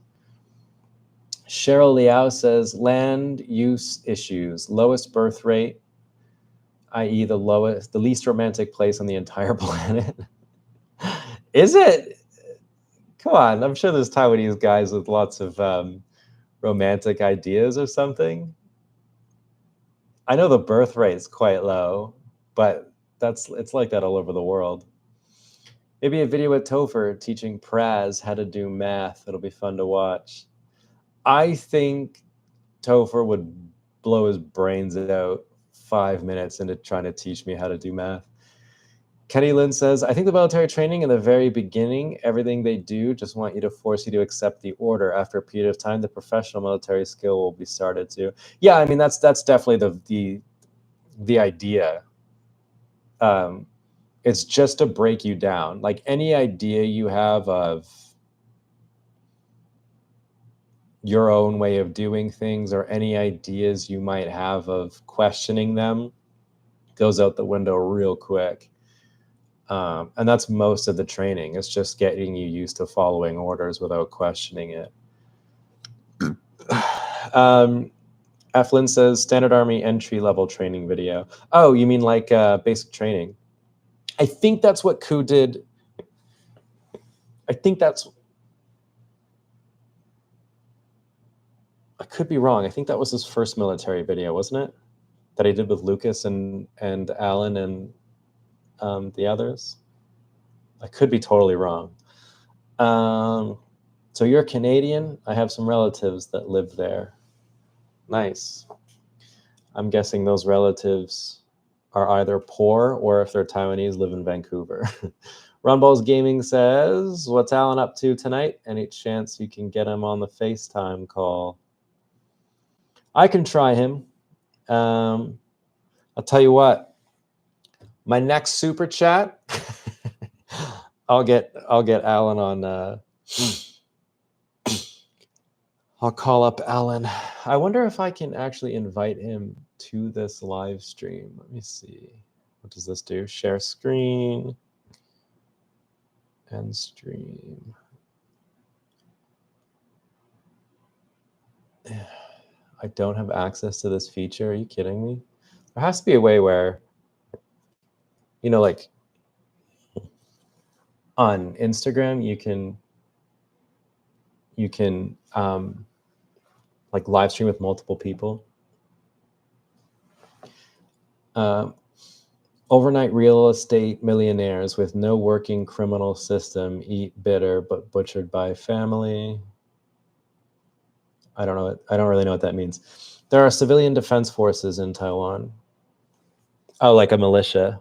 [SPEAKER 1] Cheryl Liao says, land use issues, lowest birth rate, i.e. the least romantic place on the entire planet. Is it? Come on, I'm sure there's Taiwanese guys with lots of romantic ideas or something. I know the birth rate is quite low, but it's like that all over the world. Maybe a video with Topher teaching Praz how to do math. It'll be fun to watch. I think Topher would blow his brains out 5 minutes into trying to teach me how to do math. Kenny Lynn says, I think the military training in the very beginning, everything they do just want you to force you to accept the order. After a period of time, the professional military skill will be started to. Yeah, I mean, that's definitely the idea. It's just to break you down. Like any idea you have of your own way of doing things, or any ideas you might have of questioning them, goes out the window real quick. And that's most of the training. It's just getting you used to following orders without questioning it. Eflin says, Standard Army entry-level training video. Oh, you mean like basic training? I think that's what Ku did. I could be wrong. I think that was his first military video, wasn't it? That he did with Lucas and Allan and the others. I could be totally wrong. So you're Canadian? I have some relatives that live there. Nice. I'm guessing those relatives are either poor, or if they're Taiwanese, live in Vancouver. Ron Balls Gaming says, what's Allan up to tonight? Any chance you can get him on the FaceTime call? I can try him. I'll tell you what. My next super chat, I'll get Allan on. I'll call up Allan. I wonder if I can actually invite him to this live stream. Let me see. What does this do? Share screen and stream. I don't have access to this feature. Are you kidding me? There has to be a way where, like on Instagram, you can like live stream with multiple people. Overnight real estate millionaires with no working criminal system eat bitter but butchered by family. I don't know. I don't really know what that means. There are civilian defense forces in Taiwan. Oh, like a militia.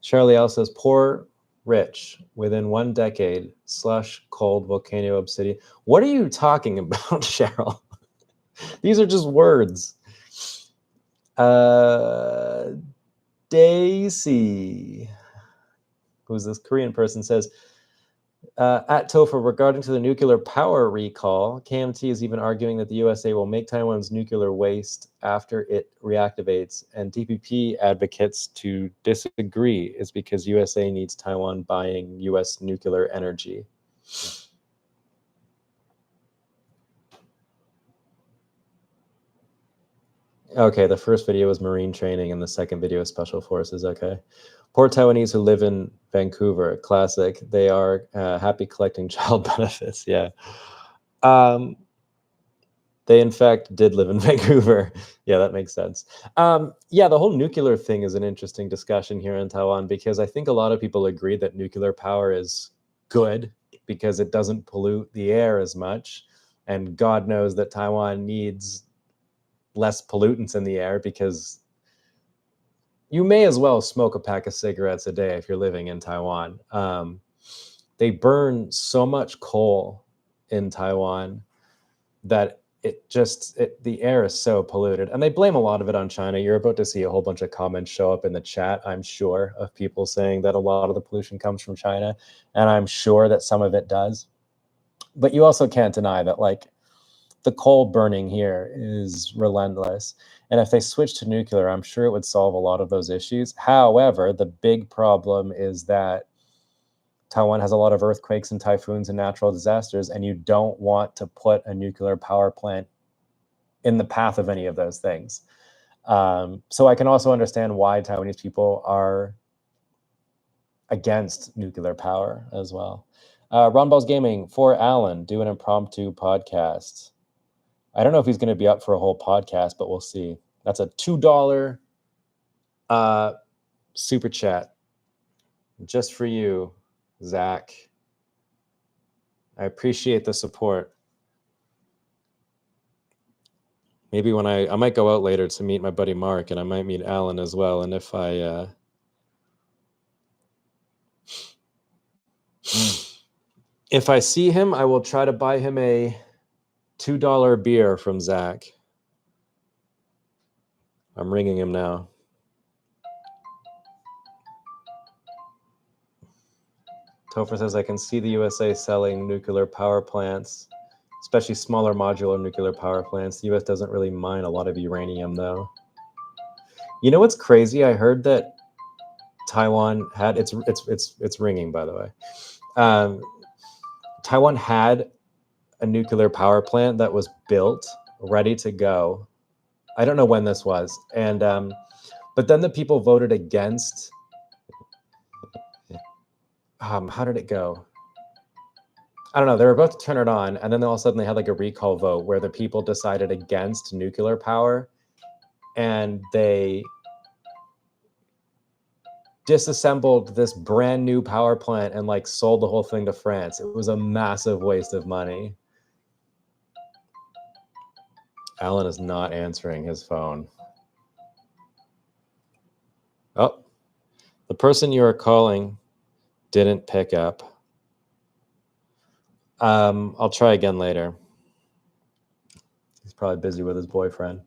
[SPEAKER 1] Charlie L says, poor rich within 1 decade, slush, cold, volcano, obsidian. What are you talking about, Cheryl? These are just words. Daisy, who's this Korean person, says, at Topher, regarding to the nuclear power recall, KMT is even arguing that the USA will make Taiwan's nuclear waste after it reactivates, and TPP advocates to disagree is because USA needs Taiwan buying US nuclear energy. Okay, the first video was Marine training, and the second video is Special Forces. Okay. Poor Taiwanese who live in Vancouver. Classic. They are happy collecting child benefits. Yeah. They, in fact, did live in Vancouver. Yeah, that makes sense. Yeah, the whole nuclear thing is an interesting discussion here in Taiwan, because I think a lot of people agree that nuclear power is good because it doesn't pollute the air as much. And God knows that Taiwan needs less pollutants in the air, because you may as well smoke a pack of cigarettes a day if you're living in Taiwan. They burn so much coal in Taiwan that the air is so polluted, and they blame a lot of it on China. You're about to see a whole bunch of comments show up in the chat, I'm sure, of people saying that a lot of the pollution comes from China, and I'm sure that some of it does. But you also can't deny that, like, the coal burning here is relentless. And if they switch to nuclear, I'm sure it would solve a lot of those issues. However, the big problem is that Taiwan has a lot of earthquakes and typhoons and natural disasters, and you don't want to put a nuclear power plant in the path of any of those things. So I can also understand why Taiwanese people are against nuclear power as well. Ron Balls Gaming, for Allan, do an impromptu podcast. I don't know if he's going to be up for a whole podcast, but we'll see. That's a $2 super chat just for you, Zach. I appreciate the support. Maybe when I might go out later to meet my buddy Mark, and I might meet Allan as well. And if I see him, I will try to buy him a $2 beer from Zach. I'm ringing him now. Topher says, I can see the USA selling nuclear power plants, especially smaller modular nuclear power plants. The US doesn't really mine a lot of uranium, though. You know what's crazy? I heard that Taiwan had, it's ringing, by the way. Taiwan had a nuclear power plant that was built, ready to go. I don't know when this was. And but then the people voted against. How did it go? I don't know. They were about to turn it on, and then all of a sudden they had like a recall vote where the people decided against nuclear power, and they disassembled this brand new power plant and like sold the whole thing to France. It was a massive waste of money. Allan is not answering his phone. Oh, the person you are calling didn't pick up. I'll try again later. He's probably busy with his boyfriend.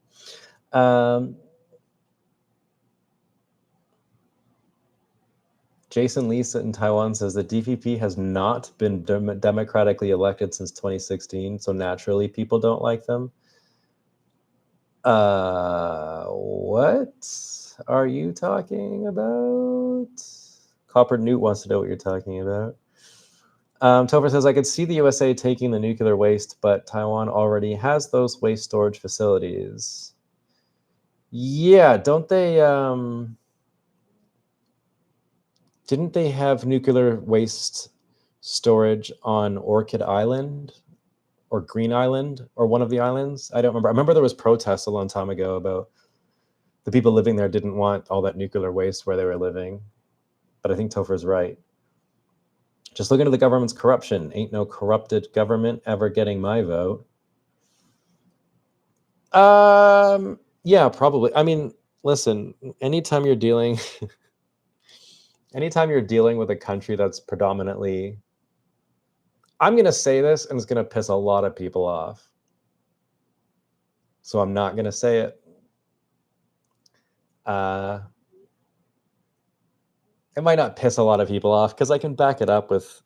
[SPEAKER 1] Jason Lisa in Taiwan says the DPP has not been democratically elected since 2016, so naturally people don't like them. What are you talking about? Copper Newt wants to know what you're talking about. Topher says, I could see the USA taking the nuclear waste, but Taiwan already has those waste storage facilities. Yeah, don't they... didn't they have nuclear waste storage on Orchid Island? or Green Island, or one of the islands. I don't remember. I remember there was protests a long time ago about the people living there didn't want all that nuclear waste where they were living. But I think Topher's right. Just look into the government's corruption. Ain't no corrupted government ever getting my vote. Yeah, probably. I mean, listen, anytime you're dealing with a country that's predominantly, I'm going to say this and it's going to piss a lot of people off. So I'm not going to say it. It might not piss a lot of people off because I can back it up with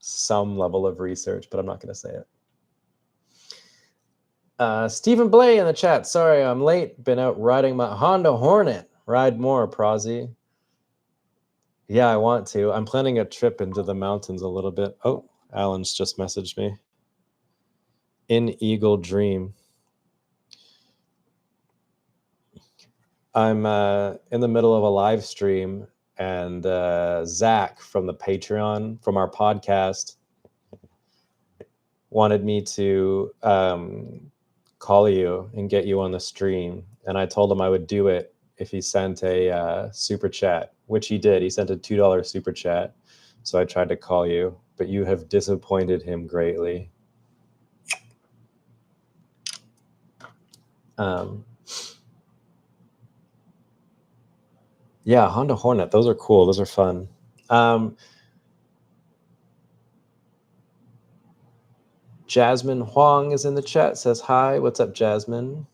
[SPEAKER 1] some level of research, but I'm not going to say it. Stephen Blay in the chat. Sorry, I'm late. Been out riding my Honda Hornet. Ride more, Prozzy. Yeah, I want to. I'm planning a trip into the mountains a little bit. Oh, Allan's just messaged me. In Eagle Dream. I'm in the middle of a live stream, and Zach from the Patreon, from our podcast, wanted me to call you and get you on the stream. And I told him I would do it if he sent a super chat, which he did. He sent a $2 super chat. So I tried to call you, but you have disappointed him greatly. Yeah, Honda Hornet. Those are cool. Those are fun. Jasmine Huang is in the chat, says hi. What's up, Jasmine?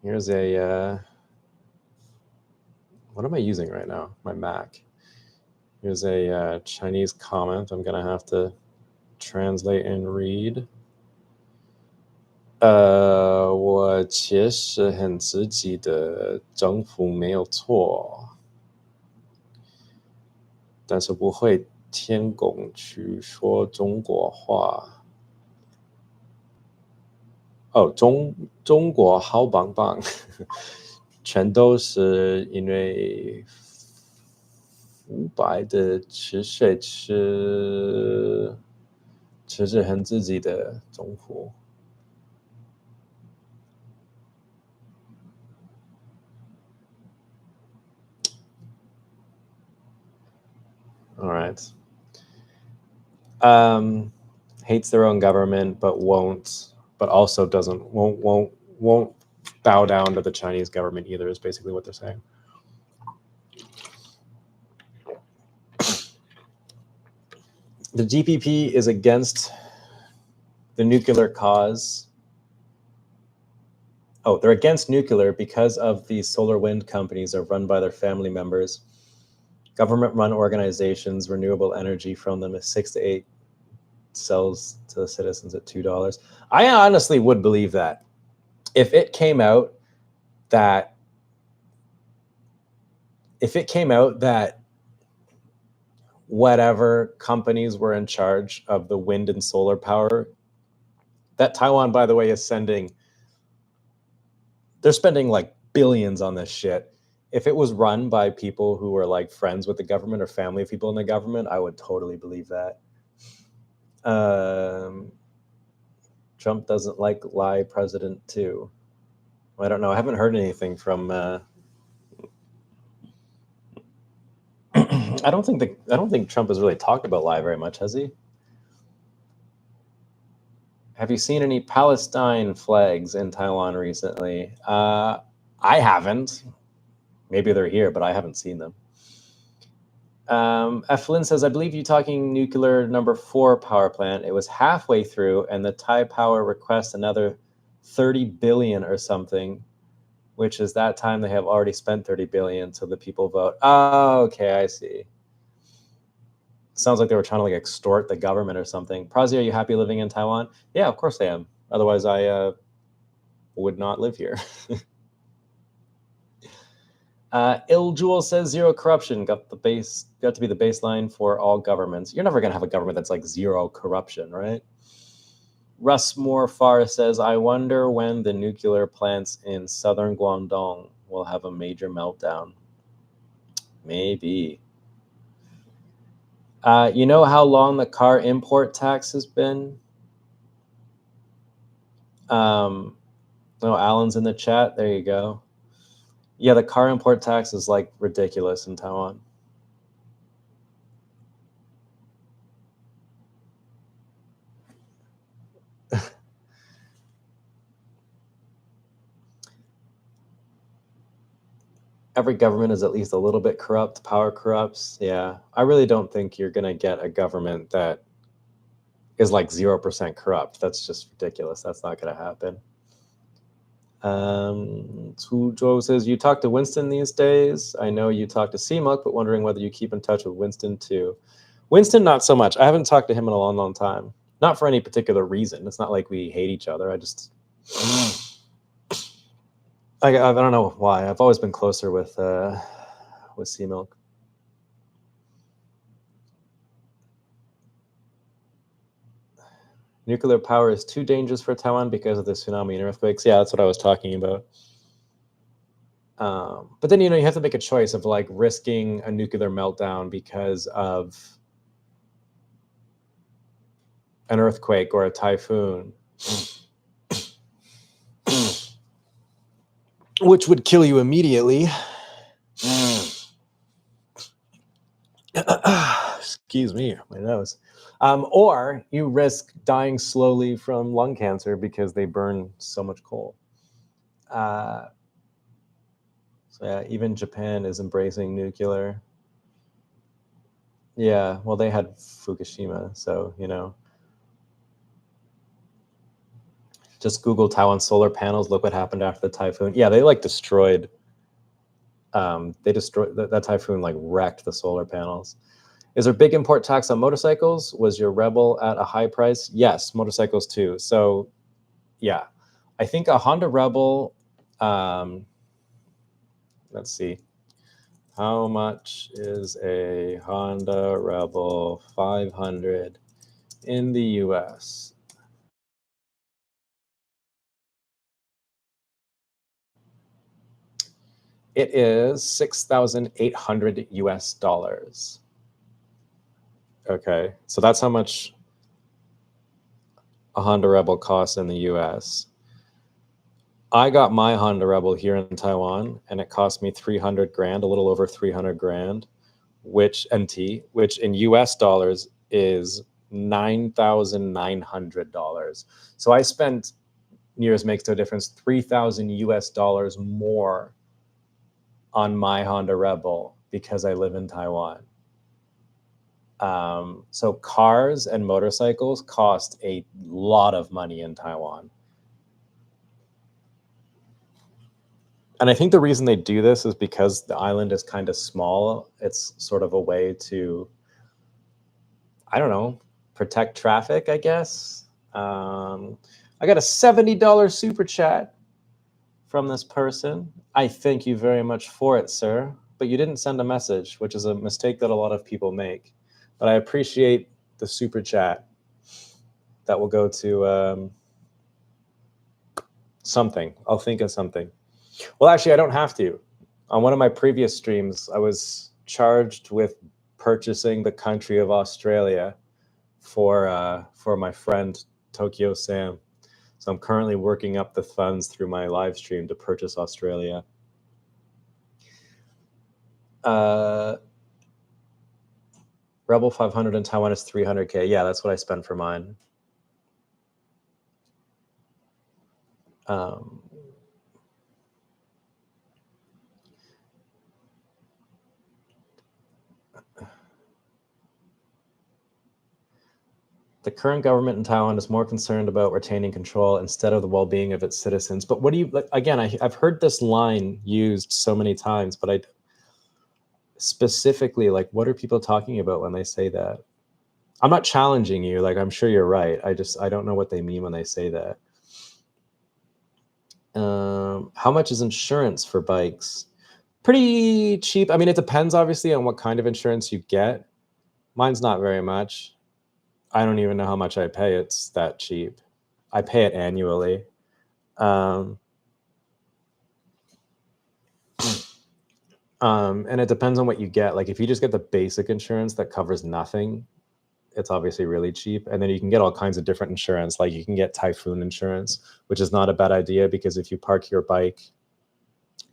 [SPEAKER 1] Here's a, what am I using right now? My Mac. Here's a Chinese comment I'm going to have to translate and read. 我其实很自己的政府没有错，但是不会天公去说中国话。哦，中国好棒棒，全都是因为腐败的吃水吃着很自己的政府。All right. Hates their own government, but also won't bow down to the Chinese government either, is basically what they're saying. The DPP is against the nuclear cause. Oh, they're against nuclear because of the solar wind companies are run by their family members. Government-run organizations, renewable energy from them is 6 to 8 sells to the citizens at $2. I honestly would believe that. If it came out that whatever companies were in charge of the wind and solar power, that Taiwan, by the way, is they're spending like billions on this shit. If it was run by people who were like friends with the government or family of people in the government, I would totally believe that. Trump doesn't like lie president too. I don't know. I haven't heard anything from. I don't think Trump has really talked about lie very much, has he? Have you seen any Palestine flags in Taiwan recently? I haven't. Maybe they're here, but I haven't seen them. F. Lynn says, I believe you're talking nuclear number 4 power plant. It was halfway through, and the Thai Power requests another 30 billion or something, which is that time they have already spent 30 billion, so the people vote. Oh, okay, I see. Sounds like they were trying to like extort the government or something. Prozzy, are you happy living in Taiwan? Yeah, of course I am. Otherwise, I would not live here. Jewel says zero corruption got to be the baseline for all governments. You're never going to have a government that's like zero corruption, right? Russ Moore Farr says, I wonder when the nuclear plants in southern Guangdong will have a major meltdown. Maybe. You know how long the car import tax has been? No, Allan's in the chat. There you go. Yeah, the car import tax is like ridiculous in Taiwan. Every government is at least a little bit corrupt. Power corrupts. Yeah, I really don't think you're going to get a government that is like 0% corrupt. That's just ridiculous. That's not going to happen. Joe says, you talk to Winston these days. I know you talk to CMUC, but wondering whether you keep in touch with Winston too. Winston, not so much. I haven't talked to him in a long, long time. Not for any particular reason. It's not like we hate each other. I don't know why. I've always been closer with CMUC. Nuclear power is too dangerous for Taiwan because of the tsunami and earthquakes. Yeah, that's what I was talking about. But then, you have to make a choice of like risking a nuclear meltdown because of an earthquake or a typhoon, which would kill you immediately. Excuse me, my nose. Or you risk dying slowly from lung cancer because they burn so much coal. So yeah, even Japan is embracing nuclear. Yeah, well, they had Fukushima, so, just Google Taiwan solar panels. Look what happened after the typhoon. Yeah, they like destroyed. They destroyed that typhoon, like wrecked the solar panels. Is there big import tax on motorcycles? Was your Rebel at a high price? Yes, motorcycles too. So, yeah, I think a Honda Rebel. Let's see. How much is a Honda Rebel 500 in the US? It is $6,800 US. Okay, so that's how much a Honda Rebel costs in the US. I got my Honda Rebel here in Taiwan, and it cost me 300 grand, a little over 300 grand, which in US dollars is $9,900. So I spent, nearest makes no difference, 3,000 US dollars more on my Honda Rebel because I live in Taiwan. So cars and motorcycles cost a lot of money in Taiwan. And I think the reason they do this is because the island is kind of small. It's sort of a way to, I don't know, protect traffic, I guess. I got a $70 super chat from this person. I thank you very much for it, sir. But you didn't send a message, which is a mistake that a lot of people make. But I appreciate the super chat. That will go to something. I'll think of something. Well, actually, I don't have to. On one of my previous streams, I was charged with purchasing the country of Australia for my friend Tokyo Sam. So I'm currently working up the funds through my live stream to purchase Australia. Rebel 500 in Taiwan is 300K. Yeah, that's what I spent for mine. The current government in Taiwan is more concerned about retaining control instead of the well-being of its citizens. But what do you, again, I've heard this line used so many times, but I specifically, like, what are people talking about when they say that? I'm not challenging you. Like, I'm sure you're right. I don't know what they mean when they say that. How much is insurance for bikes? Pretty cheap. I mean, it depends obviously on what kind of insurance you get. Mine's not very much. I don't even know how much I pay. It's that cheap. I pay it annually. And it depends on what you get. Like if you just get the basic insurance that covers nothing, it's obviously really cheap. And then you can get all kinds of different insurance. Like you can get typhoon insurance, which is not a bad idea because if you park your bike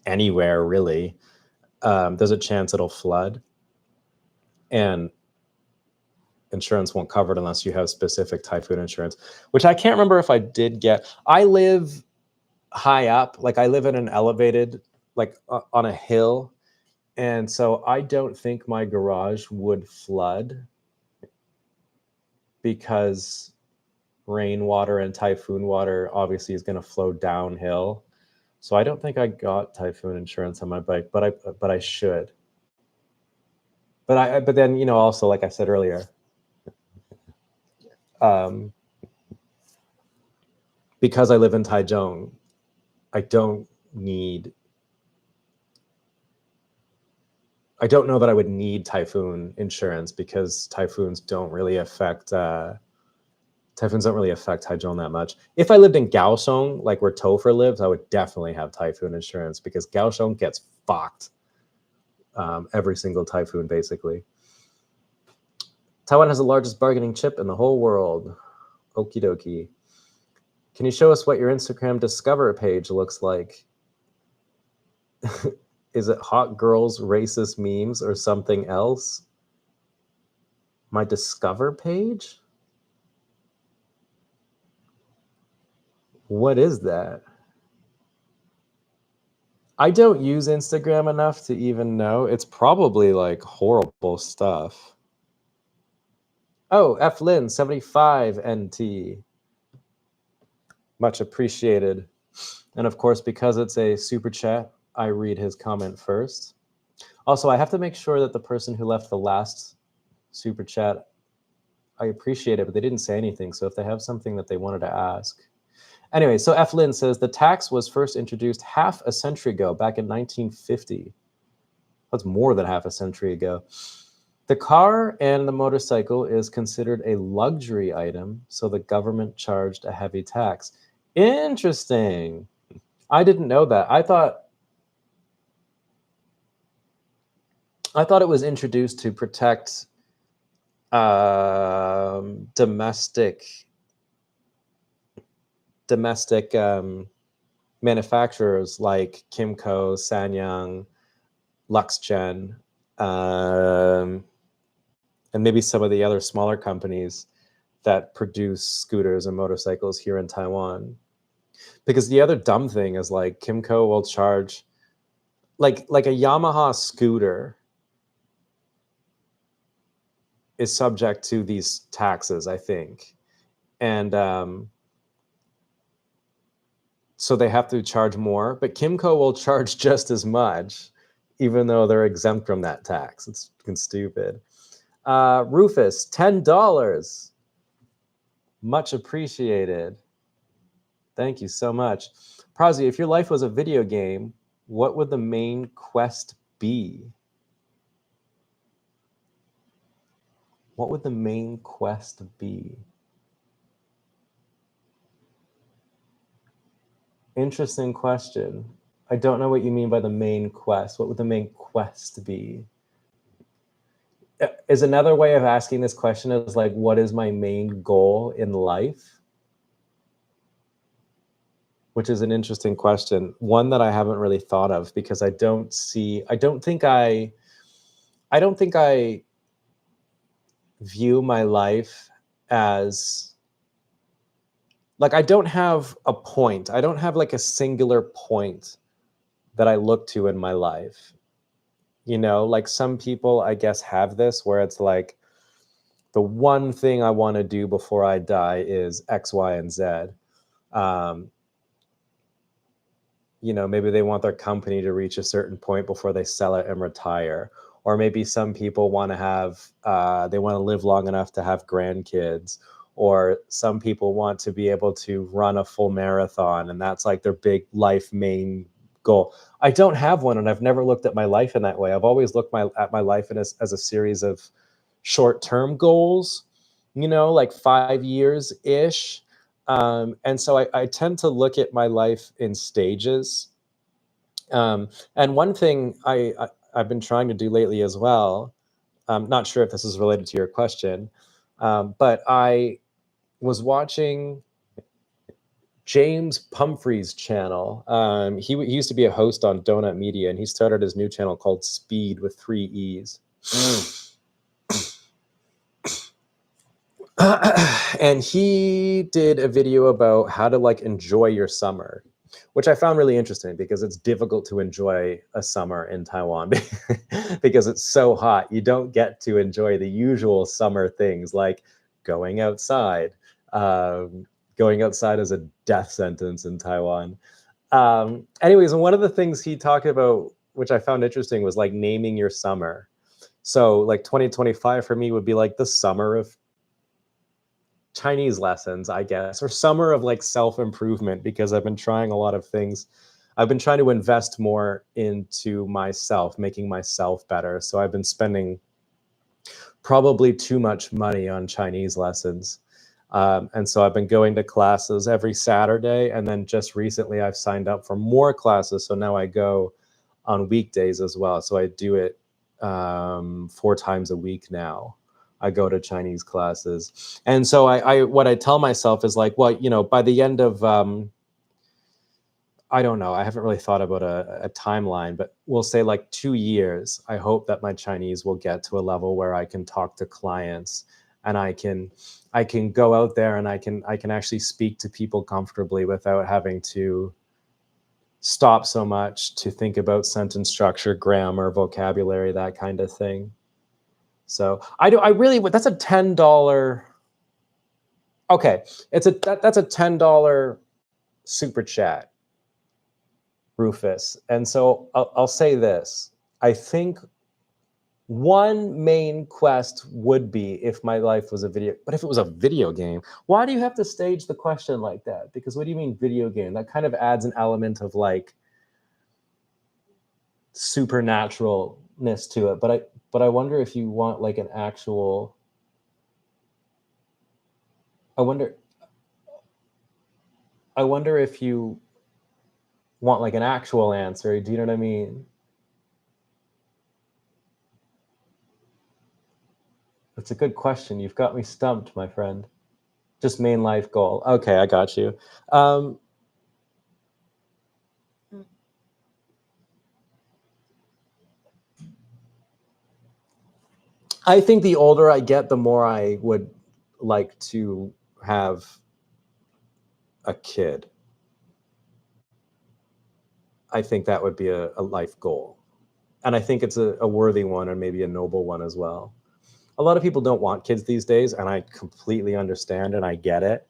[SPEAKER 1] anywhere really, there's a chance it'll flood. And insurance won't cover it unless you have specific typhoon insurance, which I can't remember if I did get. I live high up, like I live in an elevated, like on a hill. And so I don't think my garage would flood because rainwater and typhoon water obviously is going to flow downhill. So I don't think I got typhoon insurance on my bike, but I should. But then, you know, also like I said earlier, because I live in Taiwan, I don't know that I would need typhoon insurance because typhoons don't really affect Taiwan that much. If I lived in Kaohsiung, like where Topher lives, I would definitely have typhoon insurance because Kaohsiung gets fucked every single typhoon, basically. Taiwan has the largest bargaining chip in the whole world. Okie dokie. Can you show us what your Instagram Discover page looks like? Is it hot girls, racist memes, or something else? My Discover page? What is that? I don't use Instagram enough to even know. It's probably like horrible stuff. Oh, F Lynn 75 NT. Much appreciated. And of course, because it's a super chat, I read his comment first. Also, I have to make sure that the person who left the last super chat, I appreciate it, but they didn't say anything. So if they have something that they wanted to ask. Anyway, so F. Lynn says the tax was first introduced half a century ago, back in 1950. That's more than half a century ago. The car and the motorcycle is considered a luxury item, so the government charged a heavy tax. Interesting. I didn't know that. I thought it was introduced to protect domestic manufacturers like Kimco, Sanyang, Luxgen, and maybe some of the other smaller companies that produce scooters and motorcycles here in Taiwan. Because the other dumb thing is like Kimco will charge like a Yamaha scooter is subject to these taxes, I think. And so they have to charge more, but Kimco will charge just as much, even though they're exempt from that tax. It's fucking stupid. Rufus, $10. Much appreciated. Thank you so much. Prazi, if your life was a video game, what would the main quest be? What would the main quest be? Interesting question. I don't know what you mean by the main quest. What would the main quest be? Is another way of asking this question is like, what is my main goal in life? Which is an interesting question. One that I haven't really thought of because I don't think I view my life as like, I don't have a point. I don't have like a singular point that I look to in my life. You know, like some people, I guess, have this where it's like, the one thing I want to do before I die is X, Y, and Z. You know, maybe they want their company to reach a certain point before they sell it and retire. Or maybe some people want to have, they want to live long enough to have grandkids. Or some people want to be able to run a full marathon, and that's like their big life main goal. I don't have one, and I've never looked at my life in that way. I've always looked at my life as a series of short-term goals, you know, like 5 years-ish. And so I tend to look at my life in stages. And one thing I've been trying to do lately as well. I'm not sure if this is related to your question, but I was watching James Pumphrey's channel. He used to be a host on Donut Media, and he started his new channel called Speed with 3 E's. And he did a video about how to like enjoy your summer, which I found really interesting because it's difficult to enjoy a summer in Taiwan because it's so hot. You don't get to enjoy the usual summer things like going outside. Going outside is a death sentence in Taiwan. Anyways, and one of the things he talked about, which I found interesting, was like naming your summer. So like 2025 for me would be like the summer of Chinese lessons, I guess, or summer of like self-improvement, because I've been trying a lot of things. I've been trying to invest more into myself, making myself better. So I've been spending probably too much money on Chinese lessons. And so I've been going to classes every Saturday. And then just recently I've signed up for more classes. So now I go on weekdays as well. So I do it 4 times a week now. I go to Chinese classes. And so I what I tell myself is like, well, you know, by the end of, I don't know, I haven't really thought about a timeline, but we'll say like 2 years, I hope that my Chinese will get to a level where I can talk to clients and I can go out there and I can actually speak to people comfortably without having to stop so much to think about sentence structure, grammar, vocabulary, that kind of thing. So I really would. That's a $10. Okay, that's a $10 super chat, Rufus. And so I'll say this: I think one main quest would be if my life was a video. But if it was a video game, why do you have to stage the question like that? Because what do you mean video game? That kind of adds an element of like supernaturalness to it. But I wonder if you want like an actual. I wonder if you want like an actual answer. Do you know what I mean? That's a good question. You've got me stumped, my friend. Just main life goal. Okay, I got you. I think the older I get, the more I would like to have a kid. I think that would be a life goal. And I think it's a worthy one and maybe a noble one as well. A lot of people don't want kids these days, and I completely understand and I get it.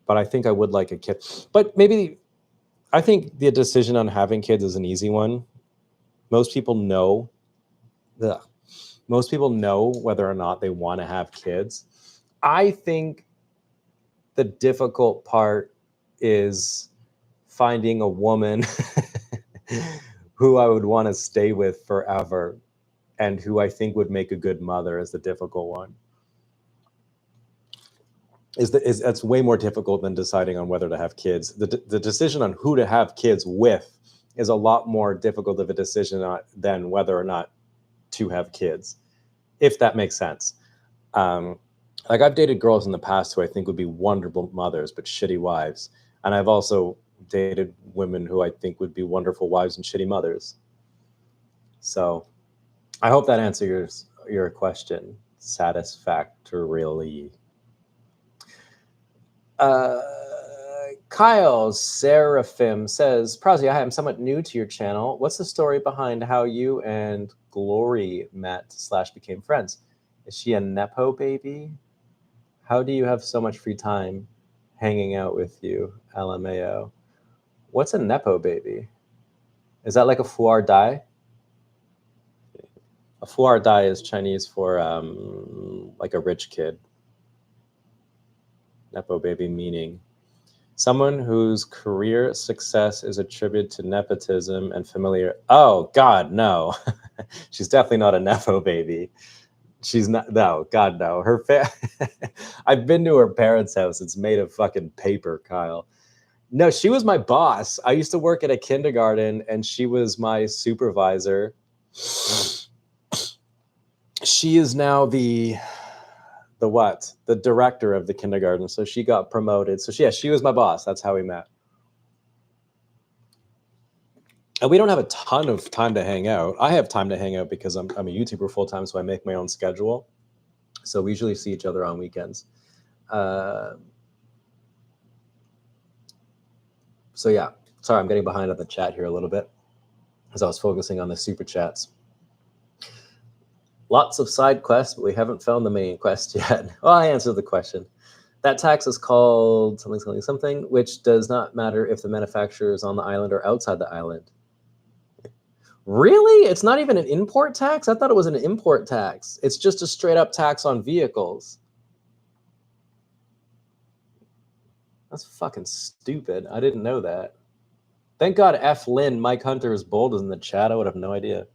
[SPEAKER 1] But I think I would like a kid. But maybe I think the decision on having kids is an easy one. Most people know whether or not they want to have kids. I think the difficult part is finding a woman who I would want to stay with forever and who I think would make a good mother is the difficult one. That's way more difficult than deciding on whether to have kids. The decision on who to have kids with is a lot more difficult of a decision than whether or not to have kids, if that makes sense. Like I've dated girls in the past who I think would be wonderful mothers, but shitty wives. And I've also dated women who I think would be wonderful wives and shitty mothers. So I hope that answers your question satisfactorily. Kyle Seraphim says, Prozzy, I am somewhat new to your channel. What's the story behind how you and Glory met / became friends? Is she a Nepo baby? How do you have so much free time hanging out with you, LMAO? What's a Nepo baby? Is that like a fuar dai? A fuar dai is Chinese for like a rich kid. Nepo baby meaning someone whose career success is attributed to nepotism and familiar. Oh, God, no. She's definitely not a Nepo baby. She's not. No, God, no. I've been to her parents' house. It's made of fucking paper, Kyle. No, she was my boss. I used to work at a kindergarten, and she was my supervisor. She is now the what? The director of the kindergarten. So she got promoted. So she was my boss. That's how we met. And we don't have a ton of time to hang out. I have time to hang out because I'm a YouTuber full time, so I make my own schedule. So we usually see each other on weekends. So yeah, sorry, I'm getting behind on the chat here a little bit as I was focusing on the super chats. Lots of side quests, but we haven't found the main quest yet. Well, I answered the question. That tax is called something, which does not matter if the manufacturer is on the island or outside the island. Really? It's not even an import tax? I thought it was an import tax. It's just a straight up tax on vehicles. That's fucking stupid. I didn't know that. Thank God F. Lynn, Mike Hunter is bold in the chat. I would have no idea.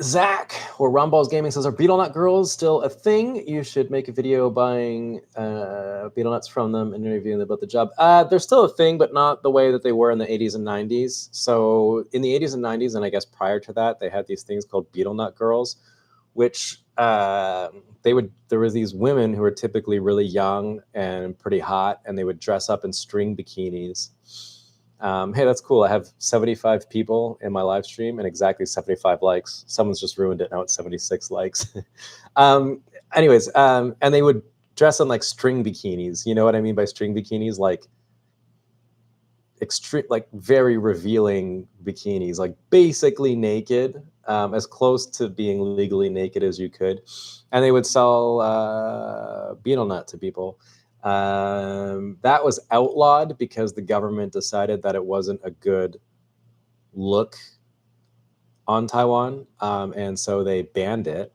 [SPEAKER 1] Zach or Rumballs Gaming says, are beetle nut girls still a thing? You should make a video buying beetle nuts from them and interviewing them about the job. They're still a thing, but not the way that they were in the 80s and 90s. So in the 80s and 90s, and I guess prior to that, they had these things called beetle nut girls, which there were these women who were typically really young and pretty hot, and they would dress up in string bikinis. Hey, that's cool. I have 75 people in my live stream and exactly 75 likes. Someone's just ruined it. Now it's 76 likes. Anyways, and they would dress in like string bikinis. You know what I mean by string bikinis? Like extreme, like very revealing bikinis, like basically naked, as close to being legally naked as you could. And they would sell beetle nut to people. That was outlawed because the government decided that it wasn't a good look on Taiwan, and so they banned it.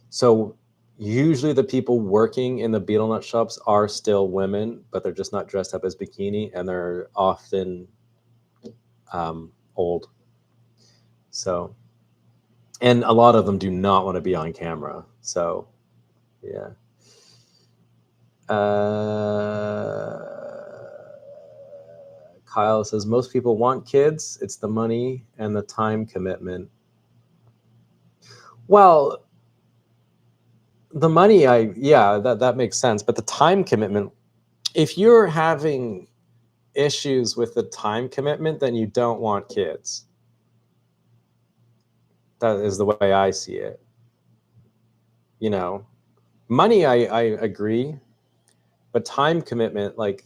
[SPEAKER 1] So usually the people working in the beetle nut shops are still women, but they're just not dressed up as bikini, and they're often old. So, and a lot of them do not want to be on camera. So, yeah. Kyle says, most people want kids. It's the money and the time commitment. Well, the money, that makes sense. But the time commitment, if you're having issues with the time commitment, then you don't want kids. That is the way I see it. You know, money, I agree. But time commitment, like,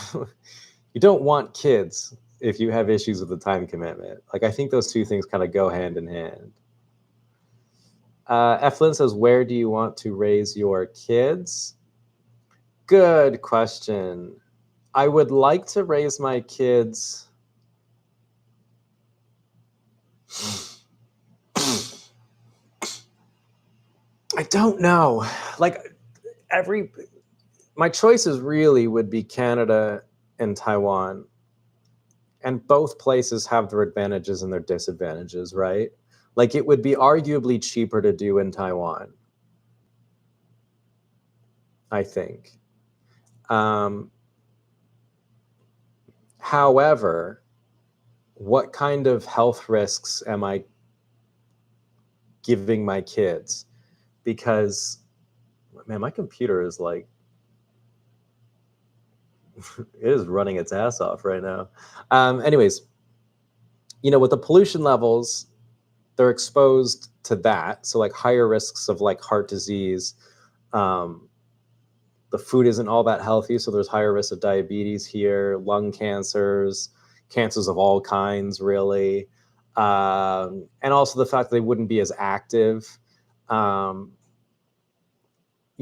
[SPEAKER 1] you don't want kids if you have issues with the time commitment. Like, I think those two things kind of go hand in hand. Eflin says, where do you want to raise your kids? Good question. I would like to raise my kids. I don't know. Like, my choices really would be Canada and Taiwan. And both places have their advantages and their disadvantages, right? Like, it would be arguably cheaper to do in Taiwan, I think. However, what kind of health risks am I giving my kids? Because, man, my computer is like, it is running its ass off right now. Anyways, you know, with the pollution levels, they're exposed to that. So like higher risks of like heart disease. The food isn't all that healthy, so there's higher risk of diabetes here, lung cancers, cancers of all kinds, really. And also the fact that they wouldn't be as active. You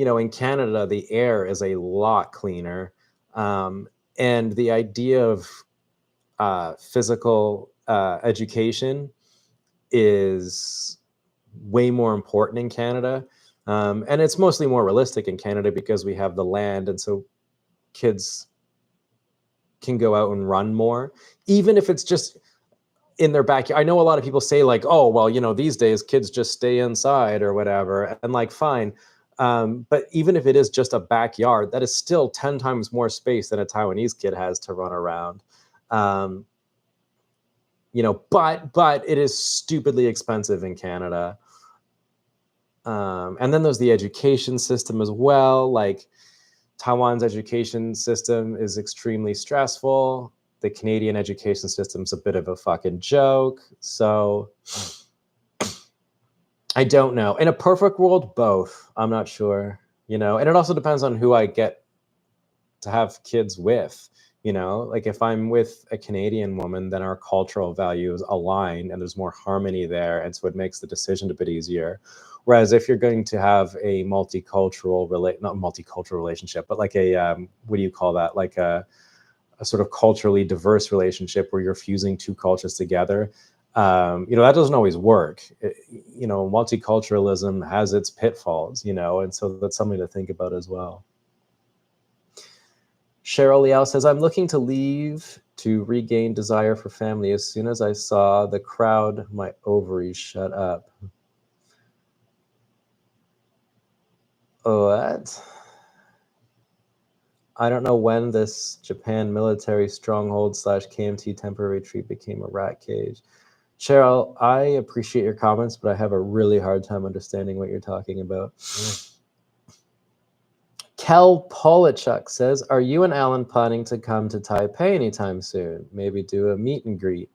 [SPEAKER 1] know, in Canada, the air is a lot cleaner. And the idea of physical education is way more important in Canada. And it's mostly more realistic in Canada because we have the land, and so kids can go out and run more. Even if it's just, in their backyard. I know a lot of people say like, oh, well, these days kids just stay inside or whatever. And like, fine. But even if it is just a backyard, that is still 10 times more space than a Taiwanese kid has to run around. But it is stupidly expensive in Canada. And then there's the education system as well. Like, Taiwan's education system is extremely stressful. The Canadian education system's a bit of a fucking joke. So I don't know. In a perfect world, both. I'm not sure, and it also depends on who I get to have kids with. Like if I'm with a Canadian woman, then our cultural values align and there's more harmony there. And so it makes the decision a bit easier. Whereas if you're going to have a not multicultural relationship, but like a, what do you call that? Like a sort of culturally diverse relationship where you're fusing two cultures together. That doesn't always work. Multiculturalism has its pitfalls, and so that's something to think about as well. Cheryl Liao says, I'm looking to leave to regain desire for family. As soon as I saw the crowd, my ovaries shut up. What? I don't know when this Japan military stronghold / KMT temporary retreat became a rat cage. Cheryl, I appreciate your comments, but I have a really hard time understanding what you're talking about. Kel Polichuk says, are you and Allan planning to come to Taipei anytime soon? Maybe do a meet and greet.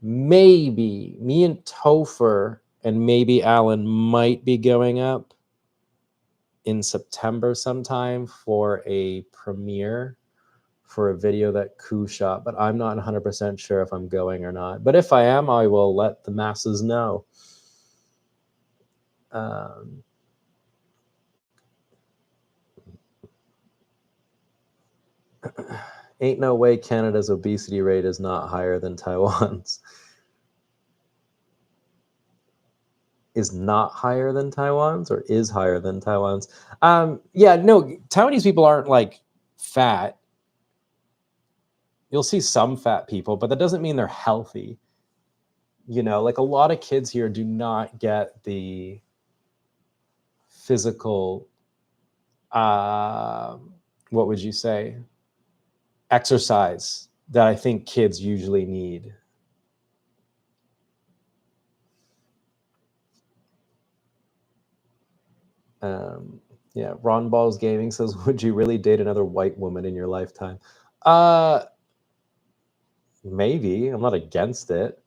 [SPEAKER 1] Maybe. Me and Topher and maybe Allan might be going up in September sometime for a premiere for a video that Ku shot, but I'm not 100% sure if I'm going or not. But if I am, I will let the masses know. Ain't no way Canada's obesity rate is not higher than Taiwan's. Is not higher than Taiwan's or is higher than Taiwan's? Yeah, no, Taiwanese people aren't like fat. You'll see some fat people, but that doesn't mean they're healthy. Like a lot of kids here do not get the physical, what would you say, exercise that I think kids usually need. Yeah, Ron Balls Gaming says, would you really date another white woman in your lifetime? Maybe. I'm not against it.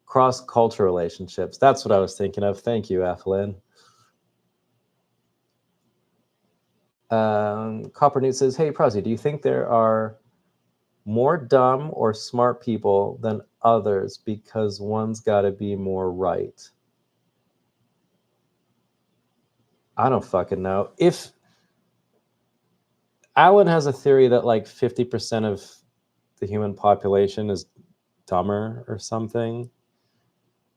[SPEAKER 1] Cross-cultural relationships. That's what I was thinking of. Thank you, Allan. Copper Newt says, hey, Prezi, do you think there are more dumb or smart people than others because one's got to be more right? I don't fucking know. If Allan has a theory that like 50% of the human population is dumber or something,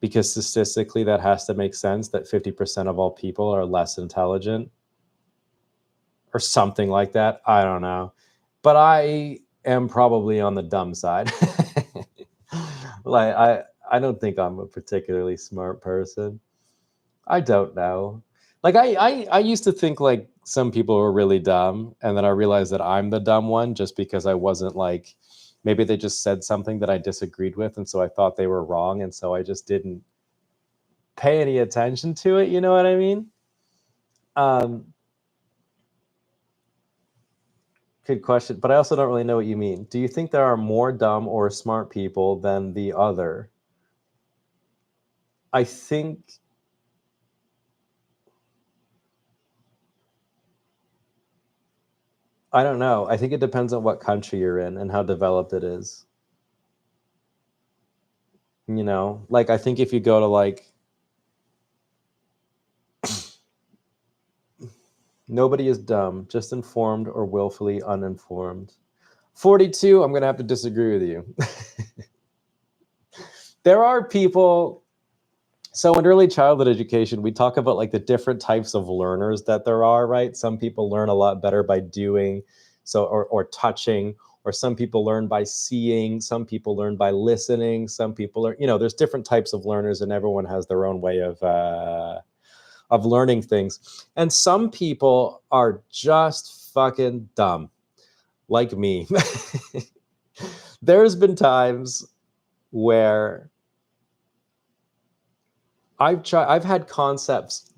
[SPEAKER 1] because statistically that has to make sense that 50% of all people are less intelligent or something like that. I don't know. But I am probably on the dumb side. Like I don't think I'm a particularly smart person. I don't know. Like I used to think like some people were really dumb, and then I realized that I'm the dumb one just because I wasn't like, maybe they just said something that I disagreed with, and so I thought they were wrong, and so I just didn't pay any attention to it. You know what I mean? Good question, but I also don't really know what you mean. Do you think there are more dumb or smart people than the other? I think I don't know. I think it depends on what country you're in and how developed it is. Like I think if you go to like, nobody is dumb, just informed or willfully uninformed. 42, I'm going to have to disagree with you. There are people. So in early childhood education, we talk about like the different types of learners that there are, right? Some people learn a lot better by doing, or touching, or some people learn by seeing, some people learn by listening, some people are, there's different types of learners, and everyone has their own way of learning things. And some people are just fucking dumb, like me. There's been times where I've had concepts,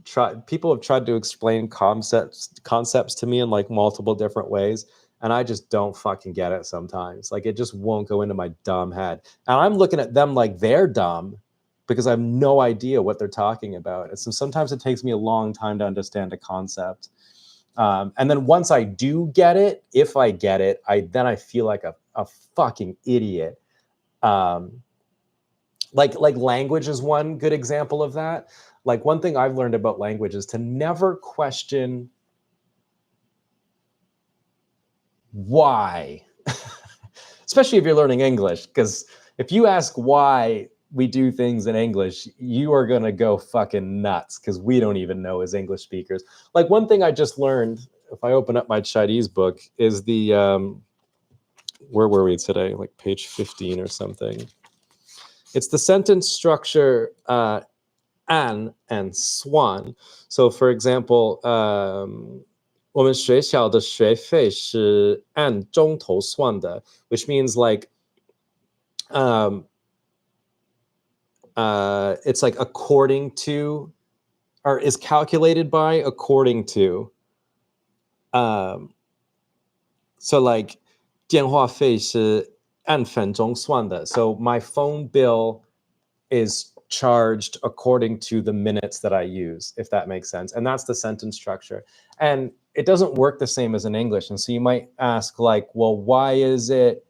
[SPEAKER 1] people have tried to explain concepts to me in like multiple different ways, and I just don't fucking get it sometimes. Like, it just won't go into my dumb head. And I'm looking at them like they're dumb because I have no idea what they're talking about. And so sometimes it takes me a long time to understand a concept. And then once I do get it, if I get it, I feel like a fucking idiot. Like language is one good example of that. Like, one thing I've learned about language is to never question why, especially if you're learning English, because if you ask why we do things in English, you are going to go fucking nuts, because we don't even know as English speakers. Like, one thing I just learned, if I open up my Chinese book, is the, where were we today? Like page 15 or something. It's the sentence structure, an and swan. So, for example, 我们学校的学费是按钟头算的, which means like, it's like according to, or is calculated by, according to. So like, 电话费是按分钟算的. So my phone bill is charged according to the minutes that I use, if that makes sense. And that's the sentence structure. And it doesn't work the same as in English. And so you might ask, like, well, why does the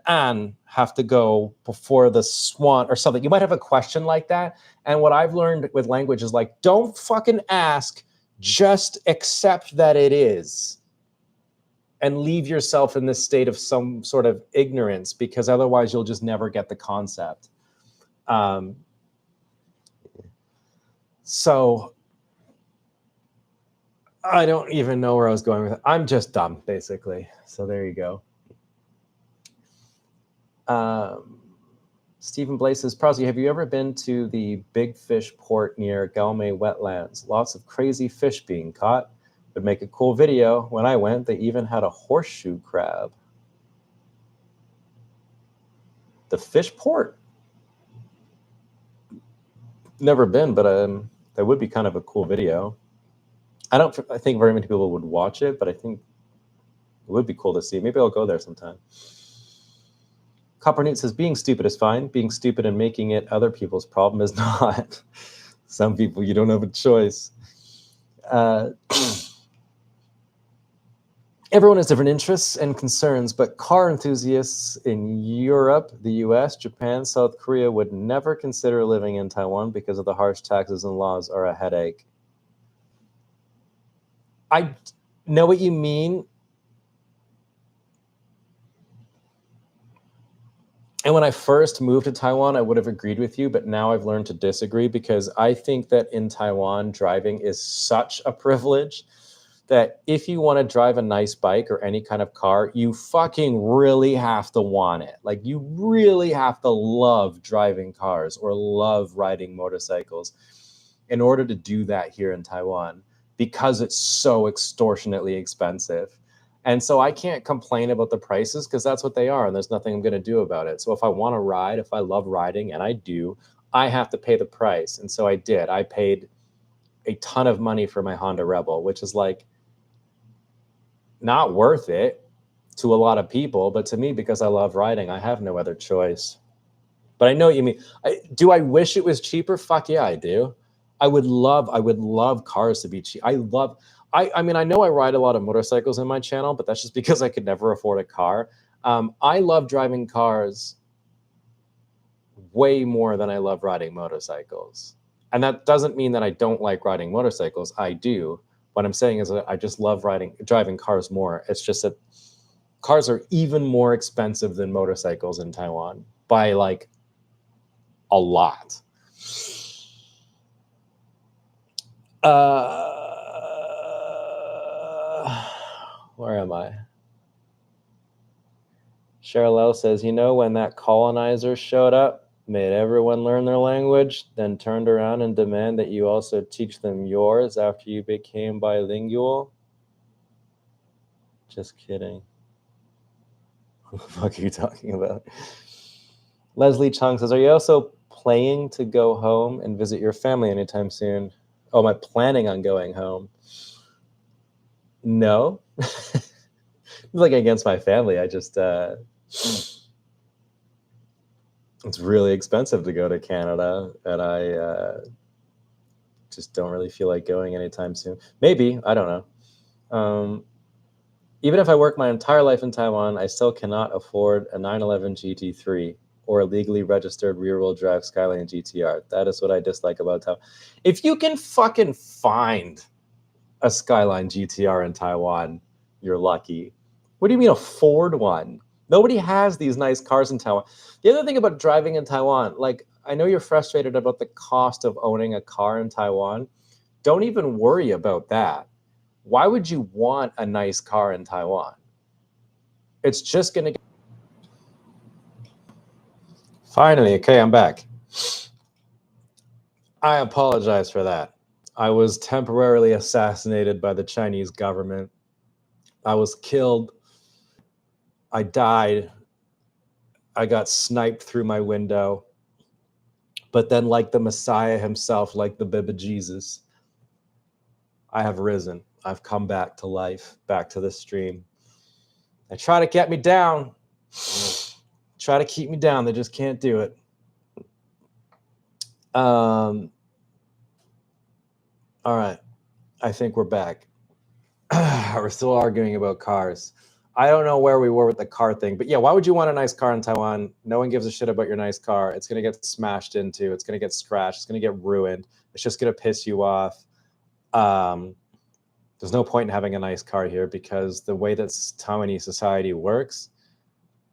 [SPEAKER 1] an have to go before the swan or something? You might have a question like that. And what I've learned with language is like, don't fucking ask, just accept that it is. And leave yourself in this state of some sort of ignorance, because otherwise you'll just never get the concept. So I don't even know where I was going with it. I'm just dumb, basically. So there you go. Stephen Blaze says, Prowsey, have you ever been to the Big Fish port near Galme wetlands? Lots of crazy fish being caught. Would make a cool video. When I went, they even had a horseshoe crab. The fish port? Never been, but that would be kind of a cool video. I think very many people would watch it, but I think it would be cool to see. Maybe I'll go there sometime. Copper Newt says, being stupid is fine. Being stupid and making it other people's problem is not. Some people, you don't have a choice. Everyone has different interests and concerns, but car enthusiasts in Europe, the US, Japan, South Korea would never consider living in Taiwan because of the harsh taxes and laws are a headache. I know what you mean. And when I first moved to Taiwan, I would have agreed with you, but now I've learned to disagree, because I think that in Taiwan, driving is such a privilege that if you want to drive a nice bike or any kind of car, you fucking really have to want it. Like, you really have to love driving cars or love riding motorcycles in order to do that here in Taiwan, because it's so extortionately expensive. And so I can't complain about the prices, because that's what they are, and there's nothing I'm going to do about it. So if I want to ride, if I love riding, and I do, I have to pay the price. And so I did. I paid a ton of money for my Honda Rebel, which is like not worth it to a lot of people, but to me, because I love riding, I have no other choice. But I know what you mean. Do I wish it was cheaper? Fuck yeah, I do. I would love cars to be cheap. I mean, I know I ride a lot of motorcycles in my channel, but that's just because I could never afford a car. I love driving cars way more than I love riding motorcycles. And that doesn't mean that I don't like riding motorcycles. I do. What I'm saying is that I just love driving cars more. It's just that cars are even more expensive than motorcycles in Taiwan by like a lot. Where am I? Cheryl says, you know, when that colonizer showed up, made everyone learn their language, then turned around and demand that you also teach them yours after you became bilingual? Just kidding. What the fuck are you talking about? Leslie Chung says, are you also planning to go home and visit your family anytime soon? Oh, am I planning on going home? No. It's like against my family. I just, it's really expensive to go to Canada, and I just don't really feel like going anytime soon. Maybe, I don't know. Even if I work my entire life in Taiwan, I still cannot afford a 911 GT3 or a legally registered rear-wheel drive Skyline GTR. That is what I dislike about Taiwan. If you can fucking find a Skyline GTR in Taiwan, you're lucky. What do you mean afford one? Nobody has these nice cars in Taiwan. The other thing about driving in Taiwan, like, I know you're frustrated about the cost of owning a car in Taiwan. Don't even worry about that. Why would you want a nice car in Taiwan? It's just going to... Finally, okay, I'm back. I apologize for that. I was temporarily assassinated by the Chinese government. I was killed. I died. I got sniped through my window. But then, like the Messiah himself, like the baby Jesus, I have risen. I've come back to life, back to the stream. They try to get me down. Try to keep me down. They just can't do it. All right. I think we're back. We're still arguing about cars. I don't know where we were with the car thing, but yeah, why would you want a nice car in Taiwan? No one gives a shit about your nice car. It's going to get smashed into. It's going to get scratched. It's going to get ruined. It's just going to piss you off. There's no point in having a nice car here because the way that Taiwanese society works,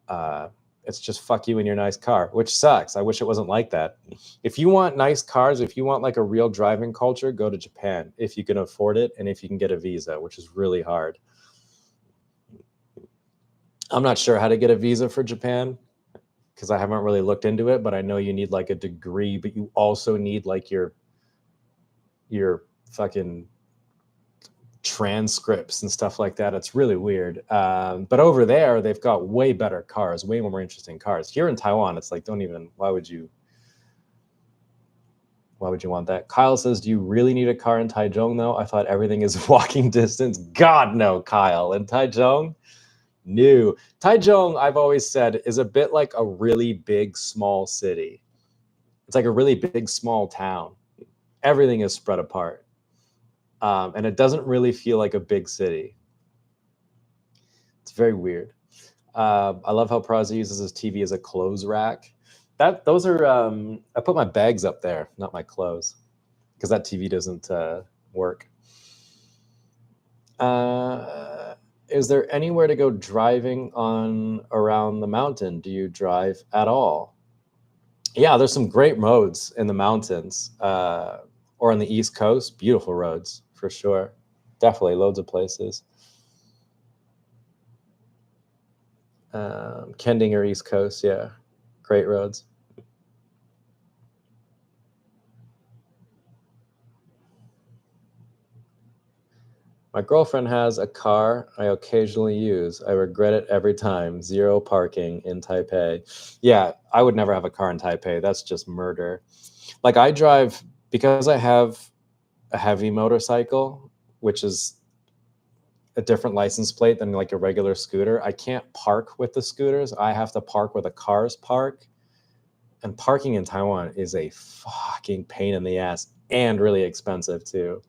[SPEAKER 1] it's just fuck you in your nice car, which sucks. I wish it wasn't like that. If you want nice cars, if you want like a real driving culture, go to Japan if you can afford it and if you can get a visa, which is really hard. I'm not sure how to get a visa for Japan because I haven't really looked into it, but I know you need like a degree, but you also need like your fucking transcripts and stuff like that. It's really weird. But over there, they've got way better cars, way more interesting cars. Here in Taiwan, it's like, why would you want that? Kyle says, do you really need a car in Taichung though? I thought everything is walking distance. God, no, Kyle. In Taichung? No. Taichung, I've always said, is a bit like a really big, small city. It's like a really big, small town. Everything is spread apart. And it doesn't really feel like a big city. It's very weird. I love how Praza uses his TV as a clothes rack. Those are, I put my bags up there, not my clothes, because that TV doesn't work. Is there anywhere to go driving on around the mountain? Do you drive at all? Yeah, there's some great roads in the mountains or on the East Coast. Beautiful roads, for sure. Definitely loads of places. Kending or East Coast, yeah. Great roads. My girlfriend has a car I occasionally use. I regret it every time. 0 parking in Taipei. Yeah, I would never have a car in Taipei. That's just murder. Like I drive, because I have a heavy motorcycle, which is a different license plate than like a regular scooter. I can't park with the scooters. I have to park where the cars park. And parking in Taiwan is a fucking pain in the ass and really expensive too.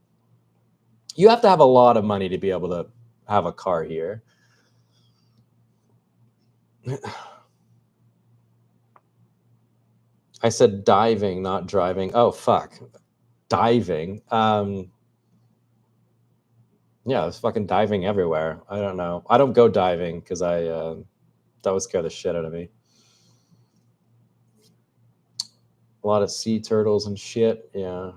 [SPEAKER 1] You have to have a lot of money to be able to have a car here. I said diving, not driving. Oh, fuck. Diving. Yeah, there's fucking diving everywhere. I don't know. I don't go diving because that would scare the shit out of me. A lot of sea turtles and shit. Yeah.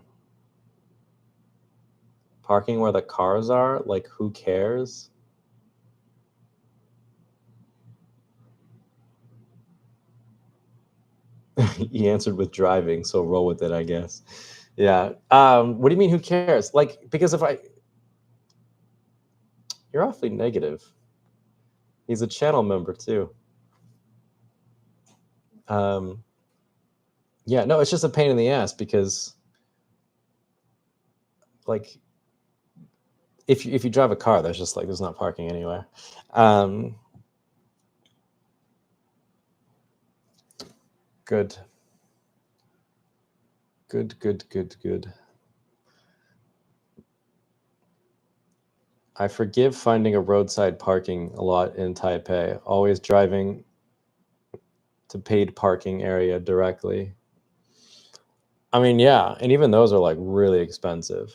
[SPEAKER 1] Parking where the cars are? Like, who cares? He answered with driving, so roll with it, I guess. Yeah. What do you mean, who cares? Like, because you're awfully negative. He's a channel member too. Yeah, no, it's just a pain in the ass because, like, if you drive a car, there's just like there's not parking anywhere. Good. I forgive finding a roadside parking a lot in Taipei. Always driving to paid parking area directly. I mean, yeah, and even those are like really expensive.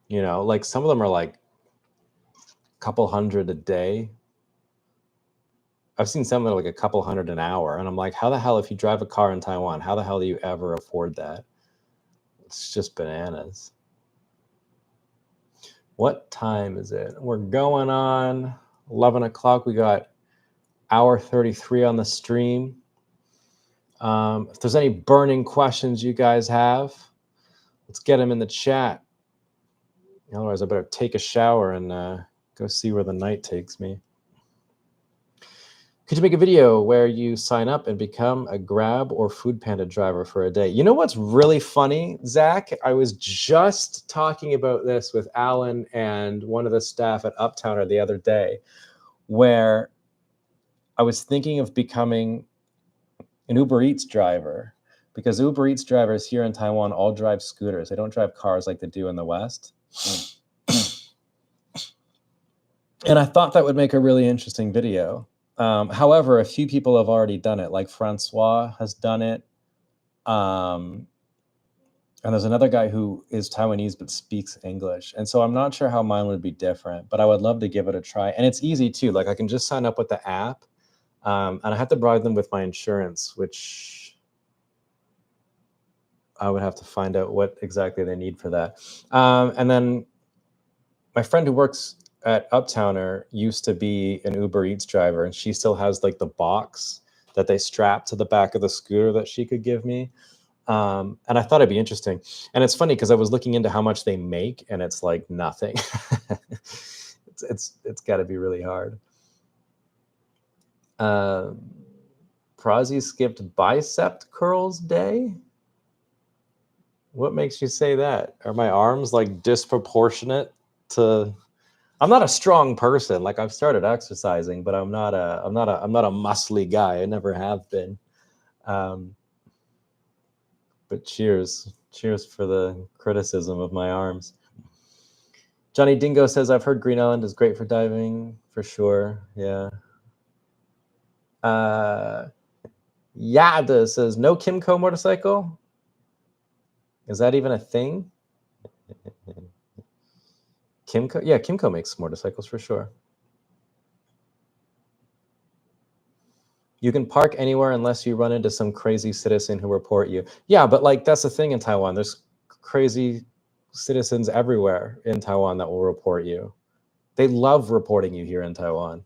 [SPEAKER 1] You know, like some of them are like a couple hundred a day. I've seen some that are like a couple hundred an hour, and I'm like, how the hell, if you drive a car in Taiwan, how the hell do you ever afford that? It's just bananas. What time is it? We're going on 11 o'clock. We got hour 33 on the stream. If there's any burning questions you guys have, let's get them in the chat. Otherwise, I better take a shower and go see where the night takes me. Could you make a video where you sign up and become a Grab or Food Panda driver for a day? You know what's really funny, Zach? I was just talking about this with Allan and one of the staff at Uptowner the other day, where I was thinking of becoming an Uber Eats driver, because Uber Eats drivers here in Taiwan all drive scooters. They don't drive cars like they do in the West. And I thought that would make a really interesting video. However, a few people have already done it, like Francois has done it. And there's another guy who is Taiwanese but speaks English. And so I'm not sure how mine would be different, but I would love to give it a try. And it's easy too. Like I can just sign up with the app, and I have to provide them with my insurance, which I would have to find out what exactly they need for that. And then my friend who works at Uptowner used to be an Uber Eats driver, and she still has like the box that they strap to the back of the scooter that she could give me. And I thought it'd be interesting. And it's funny because I was looking into how much they make, and it's like nothing. It's got to be really hard. Prazi skipped bicep curls day. What makes you say that? Are my arms like disproportionate to? I'm not a strong person. Like I've started exercising, but I'm not a muscly guy. I never have been. But cheers for the criticism of my arms. Johnny Dingo says, I've heard Green Island is great for diving, for sure. Yeah. Yada says, no Kimco motorcycle? Is that even a thing? Kimco? Yeah, Kimco makes motorcycles for sure. You can park anywhere unless you run into some crazy citizen who report you. Yeah, but like that's the thing in Taiwan. There's crazy citizens everywhere in Taiwan that will report you. They love reporting you here in Taiwan.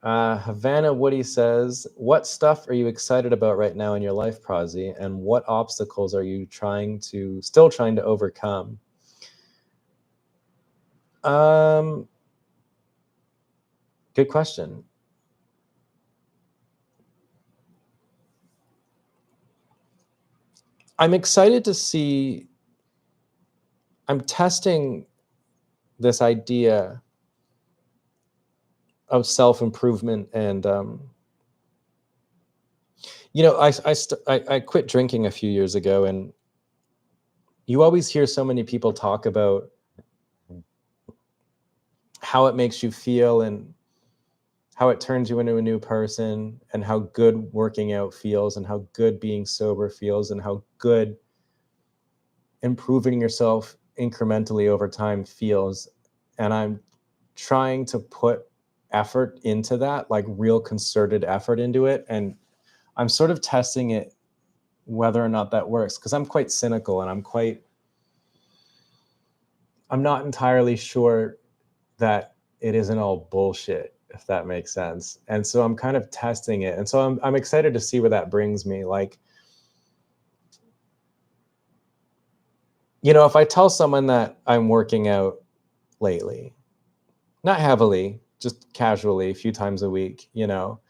[SPEAKER 1] Havana Woody says, what stuff are you excited about right now in your life, Prazi? And what obstacles are you still trying to overcome? Good question. I'm excited to see, I'm testing this idea of self-improvement, and you know, I quit drinking a few years ago, and you always hear so many people talk about how it makes you feel and how it turns you into a new person, and how good working out feels, and how good being sober feels, and how good improving yourself incrementally over time feels. And I'm trying to put effort into that, like real concerted effort into it. And I'm sort of testing it, whether or not that works, because I'm quite cynical, and I'm not entirely sure that it isn't all bullshit. if that makes sense. And so I'm kind of testing it. And so I'm excited to see where that brings me. Like, you know, if I tell someone that I'm working out lately, not heavily, just casually, a few times a week, you know,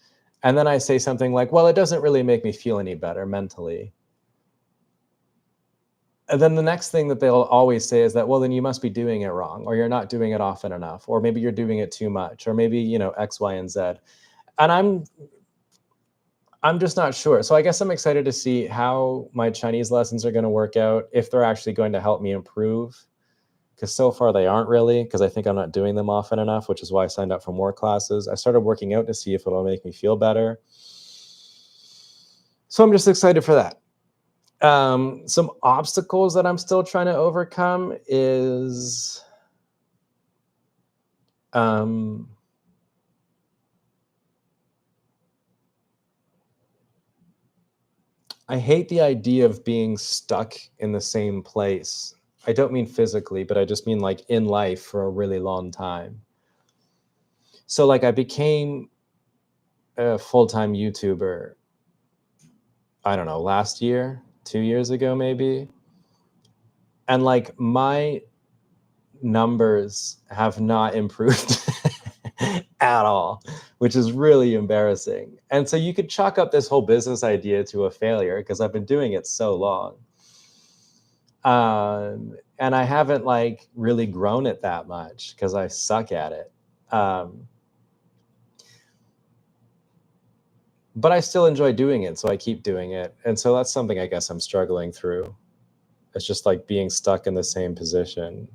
[SPEAKER 1] and then I say something like, well, it doesn't really make me feel any better mentally. And then the next thing that they'll always say is that, well, then you must be doing it wrong, or you're not doing it often enough, or maybe you're doing it too much, or maybe, you know, X, Y, and Z. And I'm just not sure. So I guess I'm excited to see how my Chinese lessons are going to work out, if they're actually going to help me improve. Because so far they aren't really, because I think I'm not doing them often enough, which is why I signed up for more classes. I started working out to see if it'll make me feel better. So I'm just excited for that. Some obstacles that I'm still trying to overcome is I hate the idea of being stuck in the same place. I don't mean physically, but I just mean like in life for a really long time. So like I became a full-time YouTuber, I don't know, last year, 2 years ago, maybe. And like my numbers have not improved at all, which is really embarrassing. And so you could chalk up this whole business idea to a failure because I've been doing it so long. And I haven't like really grown it that much because I suck at it. But I still enjoy doing it, so I keep doing it. And so that's something I guess I'm struggling through. It's just like being stuck in the same position.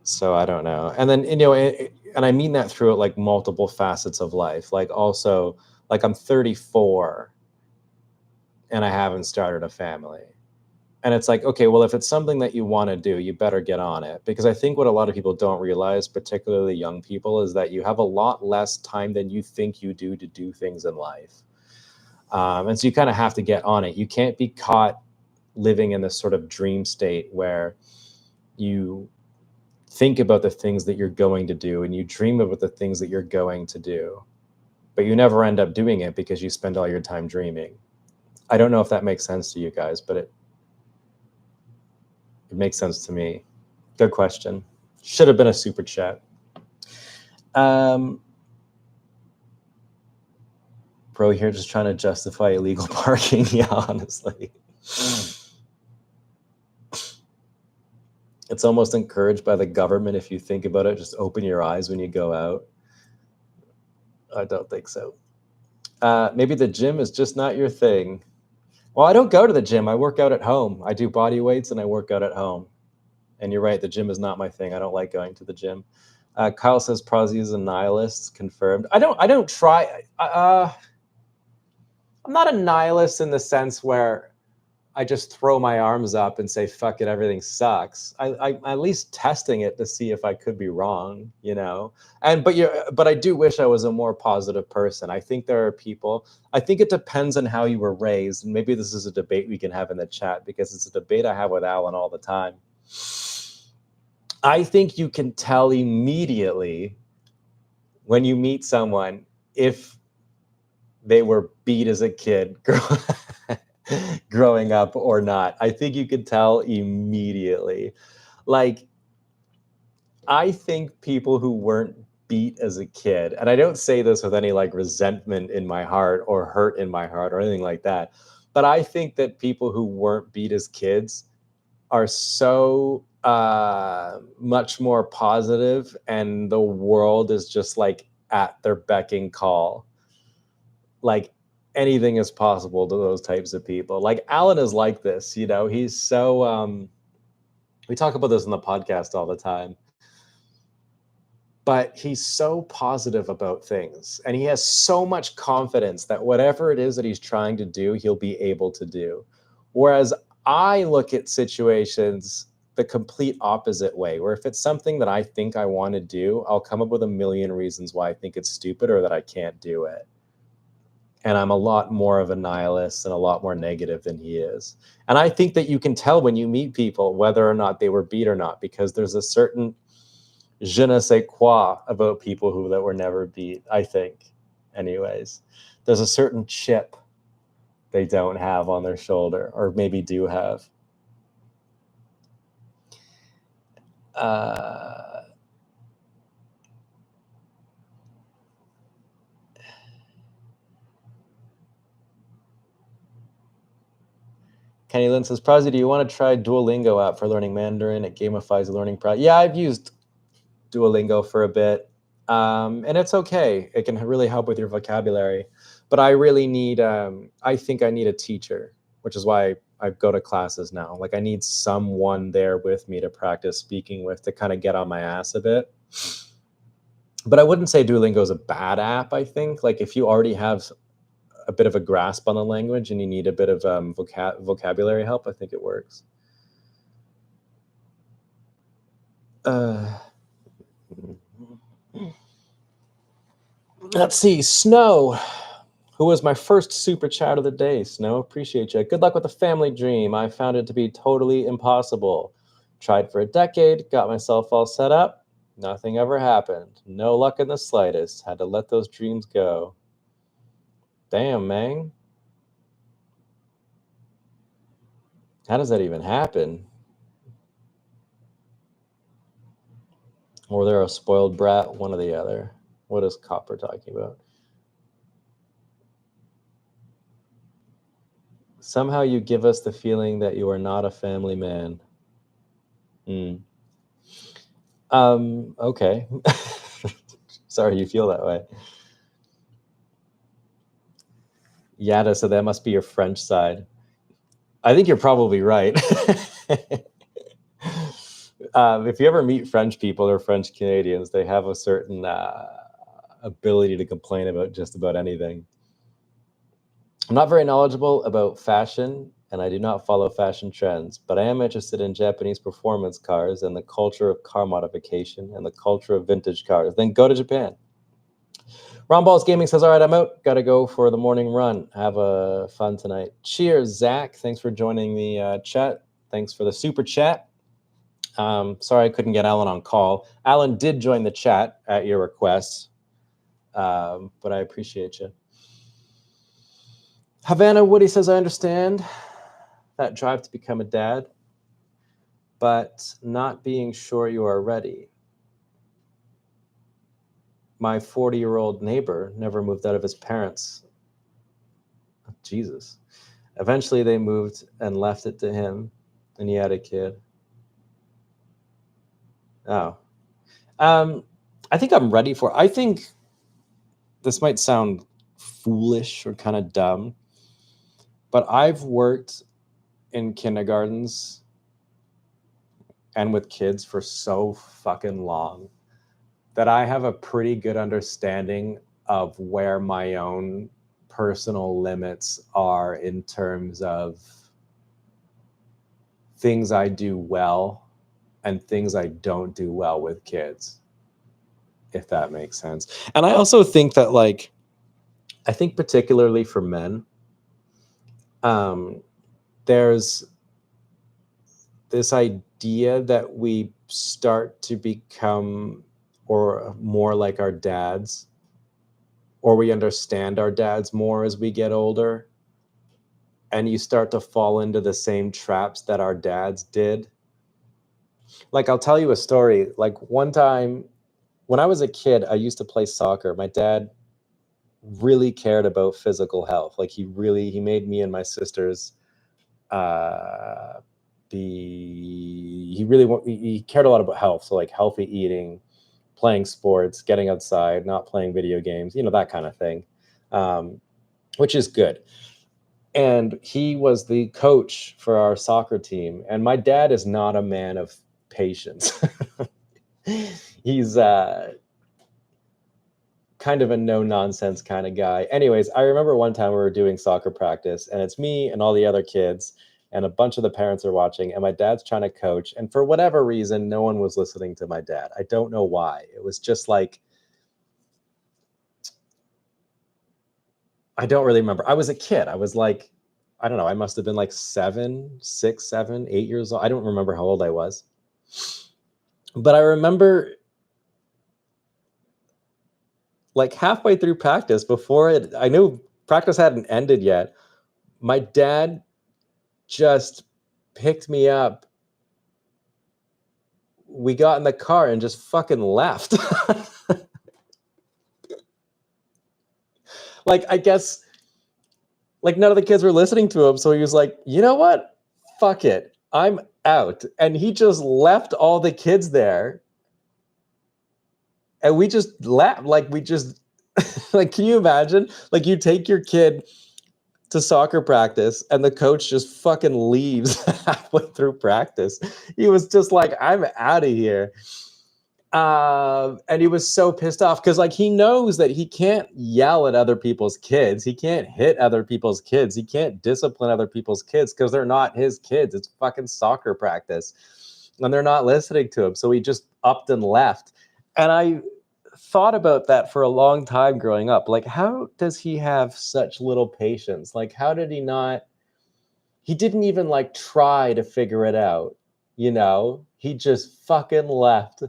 [SPEAKER 1] So I don't know. And then, you know, and I mean that through like multiple facets of life. Like also, like I'm 34 and I haven't started a family. And it's like, okay, well, if it's something that you want to do, you better get on it. Because I think what a lot of people don't realize, particularly young people, is that you have a lot less time than you think you do to do things in life. And so you kind of have to get on it. You can't be caught living in this sort of dream state where you think about the things that you're going to do and you dream about the things that you're going to do, but you never end up doing it because you spend all your time dreaming. I don't know if that makes sense to you guys, but it makes sense to me. Good question. Should have been a super chat. Bro here just trying to justify illegal parking. Yeah, honestly. It's almost encouraged by the government if you think about it. Just open your eyes when you go out. I don't think so. Maybe the gym is just not your thing. Well, I don't go to the gym. I work out at home. I do body weights and I work out at home. And you're right, the gym is not my thing. I don't like going to the gym. Kyle says Prozzy is a nihilist. Confirmed. I don't try. I'm not a nihilist in the sense where I just throw my arms up and say, fuck it, everything sucks. I'm at least testing it to see if I could be wrong, you know? But I do wish I was a more positive person. I think there are people, I think it depends on how you were raised. And maybe this is a debate we can have in the chat because it's a debate I have with Allan all the time. I think you can tell immediately when you meet someone if they were beat as a kid growing up or not. I think you could tell immediately. Like, I think people who weren't beat as a kid, and I don't say this with any like resentment in my heart or hurt in my heart or anything like that, but I think that people who weren't beat as kids are so much more positive, and the world is just like at their beck and call. Like anything is possible to those types of people. Like Allan is like this, you know, he's so we talk about this on the podcast all the time, but he's so positive about things and he has so much confidence that whatever it is that he's trying to do, he'll be able to do. Whereas I look at situations the complete opposite way, where if it's something that I think I want to do, I'll come up with a million reasons why I think it's stupid or that I can't do it. And I'm a lot more of a nihilist and a lot more negative than he is. And I think that you can tell when you meet people whether or not they were beat or not, because there's a certain je ne sais quoi about people that were never beat, I think. Anyways, there's a certain chip they don't have on their shoulder, or maybe do have. Kenny Lynn says, Prezi, do you want to try Duolingo app for learning Mandarin? It gamifies the learning process. Yeah, I've used Duolingo for a bit, and it's okay. It can really help with your vocabulary. But I really need, I think I need a teacher, which is why I go to classes now. Like I need someone there with me to practice speaking with, to kind of get on my ass a bit. But I wouldn't say Duolingo is a bad app, I think. Like if you already have a bit of a grasp on the language and you need a bit of vocabulary help, I think it works. Let's see, Snow, who was my first super chat of the day. Snow, appreciate you. Good luck with the family dream. I found it to be totally impossible. Tried for a decade, got myself all set up. Nothing ever happened. No luck in the slightest. Had to let those dreams go. Damn, man. How does that even happen? Or they're a spoiled brat, one or the other. What is Copper talking about? Somehow you give us the feeling that you are not a family man. Okay. Sorry you feel that way. Yada, so that must be your French side. I think you're probably right. If you ever meet French people or French Canadians, they have a certain ability to complain about just about anything. I'm not very knowledgeable about fashion, and I do not follow fashion trends, but I am interested in Japanese performance cars and the culture of car modification and the culture of vintage cars. Then go to Japan. Ron Balls Gaming says, all right, I'm out. Got to go for the morning run. Have a fun tonight. Cheers, Zach. Thanks for joining the chat. Thanks for the super chat. Sorry I couldn't get Allan on call. Allan did join the chat at your request, but I appreciate you. Havana Woody says, I understand that drive to become a dad, but not being sure you are ready. My 40-year-old neighbor never moved out of his parents. Oh, Jesus. Eventually they moved and left it to him, and he had a kid. Oh. I think I'm ready for it. I think this might sound foolish or kind of dumb, but I've worked in kindergartens and with kids for so fucking long that I have a pretty good understanding of where my own personal limits are in terms of things I do well and things I don't do well with kids, if that makes sense. And I also think that, like, I think particularly for men, there's this idea that we start to become or more like our dads, or we understand our dads more as we get older, and you start to fall into the same traps that our dads did. Like, I'll tell you a story. Like, one time when I was a kid, I used to play soccer. My dad really cared about physical health. Like, he made me and my sisters he cared a lot about health. So, like, healthy eating, playing sports, getting outside, not playing video games, that kind of thing, which is good. And he was the coach for our soccer team. And my dad is not a man of patience. He's kind of a no-nonsense kind of guy. Anyways, I remember one time we were doing soccer practice, and it's me and all the other kids, and a bunch of the parents are watching, and my dad's trying to coach. And for whatever reason, no one was listening to my dad. I don't know why. It was just like, I don't really remember. I was a kid. I was like, I don't know. I must have been like 6, 7, 8 years old. I don't remember how old I was. But I remember like halfway through practice, I knew practice hadn't ended yet, my dad just picked me up. We got in the car and just fucking left. Like, I guess, like, none of the kids were listening to him. So he was like, you know what? Fuck it. I'm out. And he just left all the kids there. And we just left. Like, we just, like, can you imagine? Like, you take your kid to soccer practice and the coach just fucking leaves halfway through practice. He was just like, I'm out of here. And he was so pissed off because, like, he knows that he can't yell at other people's kids. He can't hit other people's kids. He can't discipline other people's kids because they're not his kids. It's fucking soccer practice. And they're not listening to him. So he just upped and left. And I thought about that for a long time growing up. Like, how does he have such little patience? Like, how did he not? He didn't even like try to figure it out. You know, he just fucking left,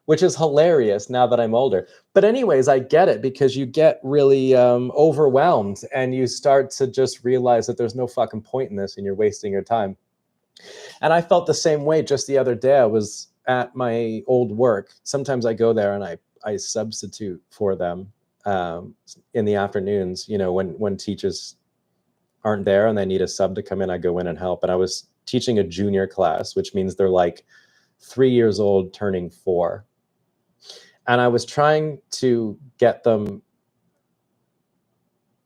[SPEAKER 1] which is hilarious now that I'm older. But anyways, I get it because you get really overwhelmed and you start to just realize that there's no fucking point in this and you're wasting your time. And I felt the same way just the other day. I was at my old work. Sometimes I go there and I substitute for them in the afternoons, you know, when teachers aren't there and they need a sub to come in, I go in and help. And I was teaching a junior class, which means they're like 3 years old turning 4. And I was trying to get them.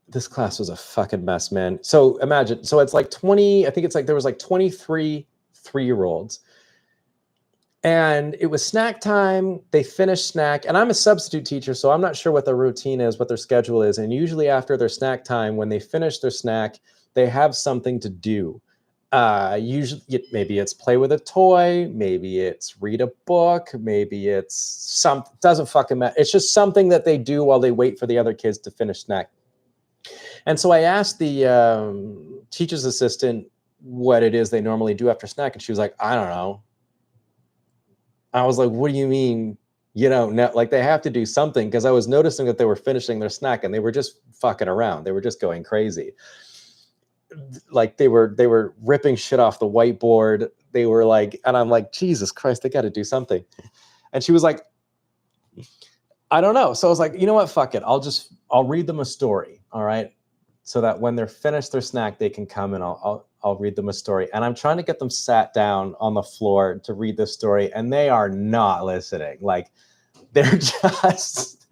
[SPEAKER 1] This class was a fucking mess, man. So imagine, so it's like 20, I think it's like there was like 23 3-year-olds. And it was snack time. They finished snack. And I'm a substitute teacher, so I'm not sure what their routine is, what their schedule is. And usually after their snack time, when they finish their snack, they have something to do. Usually, maybe it's play with a toy, maybe it's read a book, maybe it's something, doesn't fucking matter. It's just something that they do while they wait for the other kids to finish snack. And so I asked the teacher's assistant what it is they normally do after snack, and she was like, I don't know. I was like, what do you mean? You know, like they have to do something, because I was noticing that they were finishing their snack and they were just fucking around. They were just going crazy. Like they were ripping shit off the whiteboard. They were like, and I'm like, Jesus Christ, they got to do something. And she was like, I don't know. So I was like, you know what? Fuck it. I'll read them a story. All right. So that when they're finished their snack, they can come and I'll read them a story. And I'm trying to get them sat down on the floor to read this story. And they are not listening. Like they're just,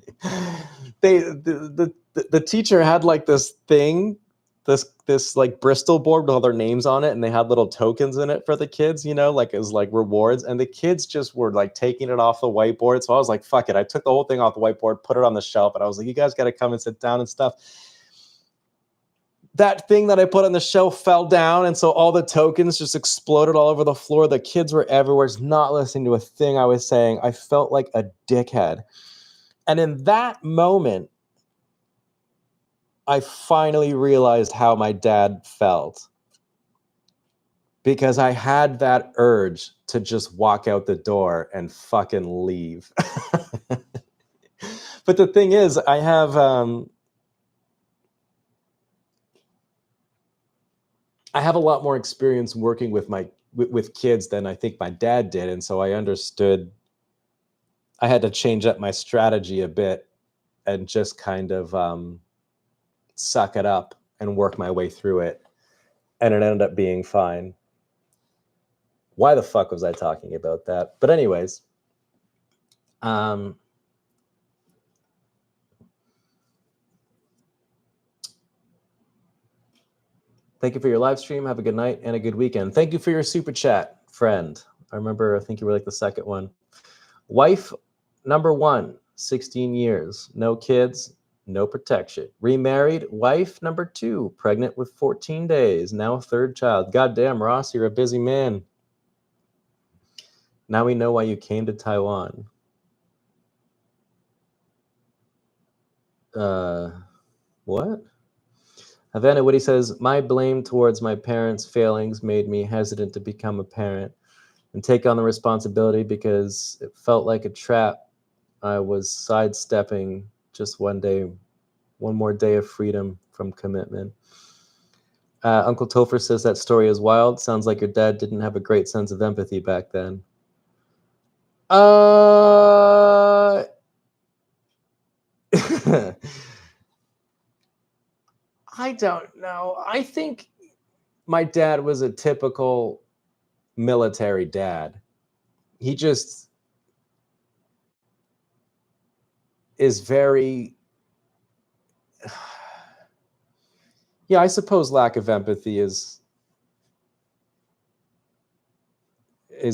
[SPEAKER 1] the teacher had like this thing, this like Bristol board with all their names on it, and they had little tokens in it for the kids, you know, like as like rewards, and the kids just were like taking it off the whiteboard. So I was like, fuck it. I took the whole thing off the whiteboard, put it on the shelf, and I was like, you guys got to come and sit down and stuff. That thing that I put on the shelf fell down, and so all the tokens just exploded all over the floor. The kids were everywhere, just not listening to a thing I was saying. I felt like a dickhead. And in that moment, I finally realized how my dad felt, because I had that urge to just walk out the door and fucking leave. But the thing is, I have a lot more experience working with kids than I think my dad did, and so I understood. I had to change up my strategy a bit and just kind of suck it up and work my way through it, and it ended up being fine. Why the fuck was I talking about that? But anyways, thank you for your live stream. Have a good night and a good weekend. Thank you for your super chat, friend. I think you were like the second one. Wife number 1, 16 years, no kids, no protection. Remarried, wife number 2, pregnant with 14 days, now 3rd child. Goddamn, Ross, you're a busy man. Now we know why you came to Taiwan. What? Havana Woody says, my blame towards my parents' failings made me hesitant to become a parent and take on the responsibility because it felt like a trap I was sidestepping Just one day, one more day of freedom from commitment. Uncle Topher says that story is wild. Sounds like your dad didn't have a great sense of empathy back then. I don't know. I think my dad was a typical military dad. He just is very, yeah, I suppose lack of empathy is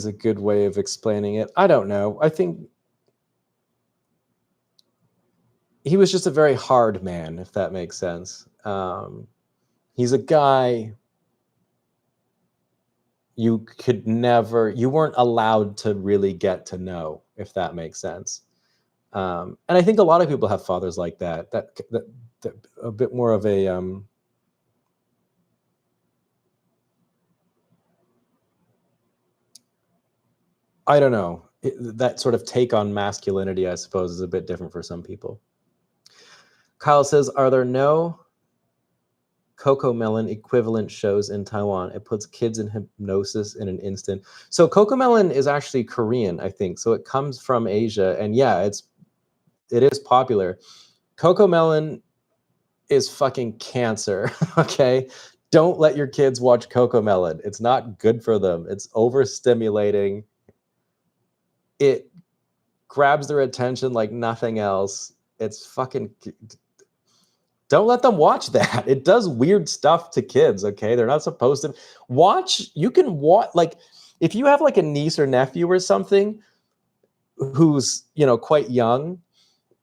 [SPEAKER 1] a good way of explaining it. I don't know. I think he was just a very hard man, if that makes sense. He's a guy you weren't allowed to really get to know, if that makes sense. And I think a lot of people have fathers like that a bit more of a, I don't know, that sort of take on masculinity, I suppose, is a bit different for some people. Kyle says, are there no Cocomelon equivalent shows in Taiwan? It puts kids in hypnosis in an instant. So Cocomelon is actually Korean, I think. So it comes from Asia, and yeah, it is popular. Cocomelon is fucking cancer. Okay, don't let your kids watch Cocomelon. It's not good for them. It's overstimulating. It grabs their attention like nothing else. It's fucking, don't let them watch that. It does weird stuff to kids, okay? They're not supposed to watch. You can watch, like, if you have like a niece or nephew or something who's, quite young,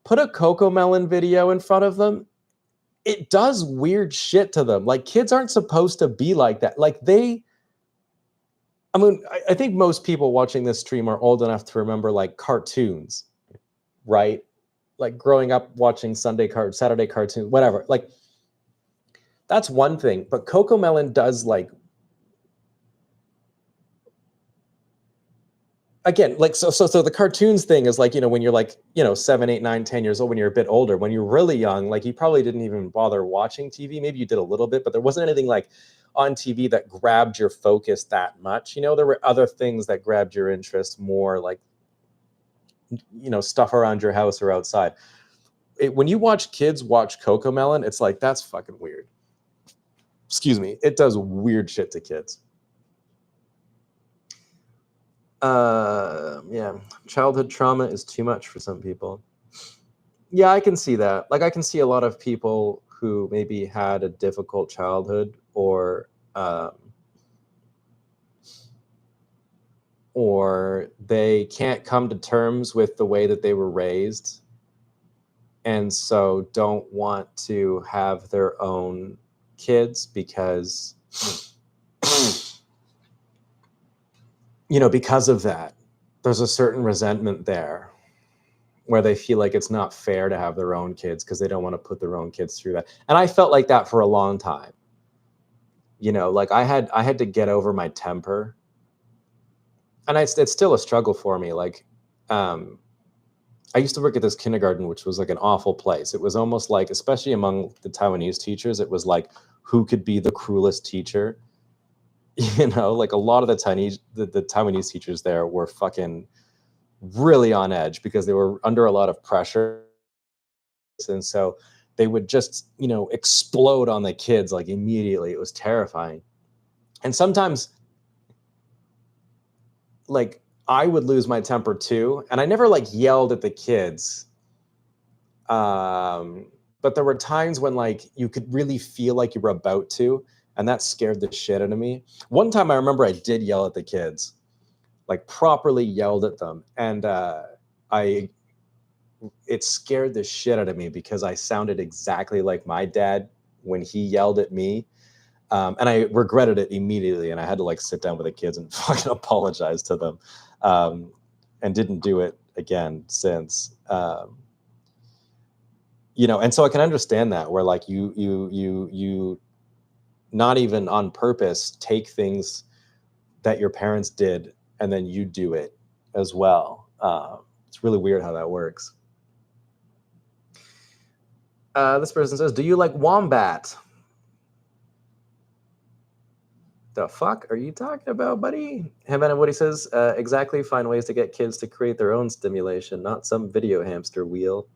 [SPEAKER 1] put a Cocomelon video in front of them. It does weird shit to them. Like, kids aren't supposed to be like that. Like, I think most people watching this stream are old enough to remember like cartoons, right? Like growing up watching Saturday cartoons, whatever. Like, that's one thing. But Cocomelon does, like, again, like, so the cartoons thing is like, when you're like, 7, 8, 9, 10 years old, when you're a bit older. When you're really young, like, you probably didn't even bother watching TV. Maybe you did a little bit, but there wasn't anything like on TV that grabbed your focus that much. There were other things that grabbed your interest more, like, stuff around your house or outside. When you watch kids watch Cocomelon, it's like, that's fucking weird. Excuse me. It does weird shit to kids. Yeah, childhood trauma is too much for some people. Yeah, I can see that. Like, I can see a lot of people who maybe had a difficult childhood, or they can't come to terms with the way that they were raised, and so don't want to have their own kids because because of that. There's a certain resentment there where they feel like it's not fair to have their own kids because they don't want to put their own kids through that. And I felt like that for a long time. Like, I had to get over my temper, and it's still a struggle for me. Like, I used to work at this kindergarten, which was like an awful place. It was almost like, especially among the Taiwanese teachers, it was like, who could be the cruelest teacher? Like, a lot of the Taiwanese teachers there were fucking really on edge because they were under a lot of pressure. And so they would just, explode on the kids like immediately. It was terrifying. And sometimes, like, I would lose my temper too. And I never like yelled at the kids. But there were times when, like, you could really feel like you were about to, and that scared the shit out of me. One time I remember I did yell at the kids, like properly yelled at them. And it scared the shit out of me because I sounded exactly like my dad when he yelled at me. And I regretted it immediately. And I had to like sit down with the kids and fucking apologize to them. And didn't do it again since. And so I can understand that, where like you not even on purpose take things that your parents did and then you do it as well. It's really weird how that works. This person says, do you like wombat? The fuck are you talking about, buddy? Havana Woody says, exactly, find ways to get kids to create their own stimulation, not some video hamster wheel.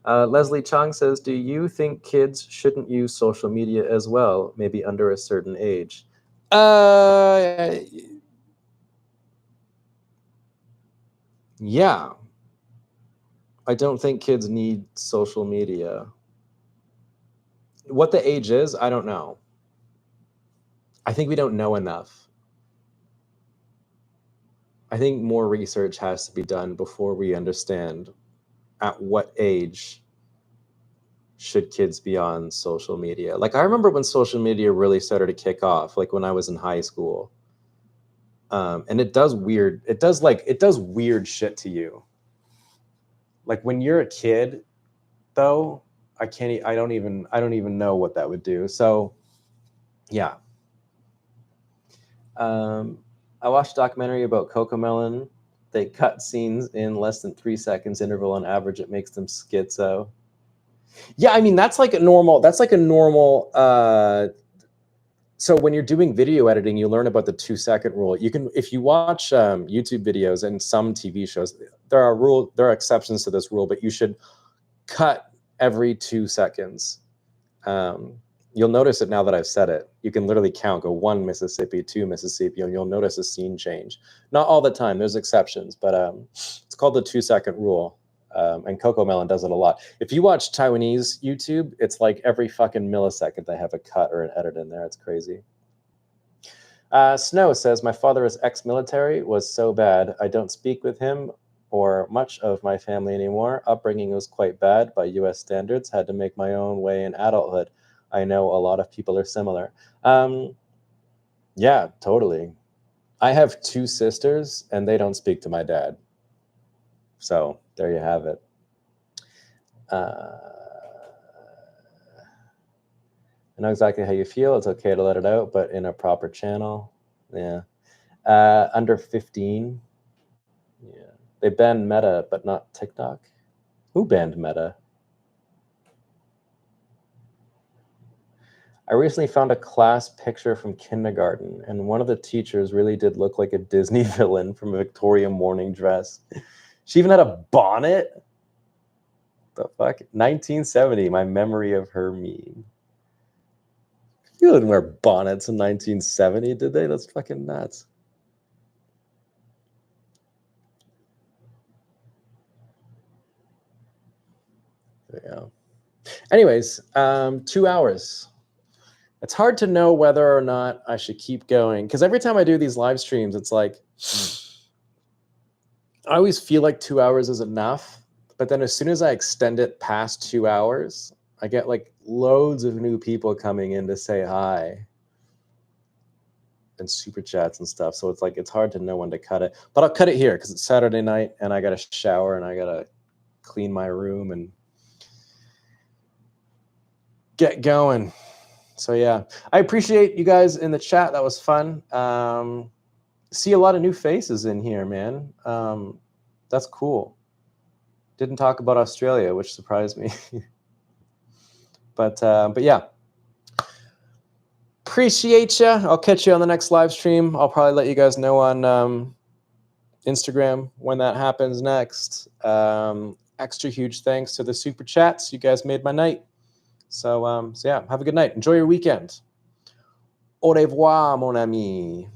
[SPEAKER 1] Leslie Chong says, do you think kids shouldn't use social media as well, maybe under a certain age? Yeah. I don't think kids need social media. What the age is, I don't know. I think we don't know enough. I think more research has to be done before we understand at what age should kids be on social media. Like, I remember when social media really started to kick off, like when I was in high school. And it does weird shit to you. Like when you're a kid, though, I don't even know what that would do. So yeah. I watched a documentary about Cocomelon. They cut scenes in less than 3 seconds interval on average. It makes them schizo. Yeah, I mean that's like a normal. So when you're doing video editing, you learn about the 2-second rule. You can, if you watch YouTube videos and some TV shows, there are exceptions to this rule, but you should cut every 2 seconds. You'll notice it now that I've said it. You can literally count, go 1 Mississippi, 2 Mississippi, and you'll notice a scene change. Not all the time, there's exceptions, but it's called the 2-second rule. And Cocomelon does it a lot. If you watch Taiwanese YouTube, it's like every fucking millisecond they have a cut or an edit in there. It's crazy. Snow says, my father is ex-military, was so bad. I don't speak with him or much of my family anymore. Upbringing was quite bad by US standards. Had to make my own way in adulthood. I know a lot of people are similar. Yeah, totally. I have 2 sisters and they don't speak to my dad. So there you have it. I know exactly how you feel. It's okay to let it out, but in a proper channel. Yeah. Under 15. Yeah. They banned Meta, but not TikTok. Who banned Meta? I recently found a class picture from kindergarten, and one of the teachers really did look like a Disney villain from a Victorian morning dress. She even had a bonnet? The fuck? 1970, my memory of her meme. You didn't wear bonnets in 1970, did they? That's fucking nuts. Yeah. Anyways, 2 hours. It's hard to know whether or not I should keep going, because every time I do these live streams, it's like I always feel like 2 hours is enough, but then as soon as I extend it past 2 hours, I get like loads of new people coming in to say hi and super chats and stuff. So it's like it's hard to know when to cut it, but I'll cut it here because it's Saturday night and I got to shower and I got to clean my room and get going. So yeah, I appreciate you guys in the chat. That was fun. See a lot of new faces in here, man. That's cool. Didn't talk about Australia, which surprised me. But yeah, appreciate you. I'll catch you on the next live stream. I'll probably let you guys know on Instagram when that happens next. Extra huge thanks to the super chats. You guys made my night. So yeah, have a good night. Enjoy your weekend. Au revoir, mon ami.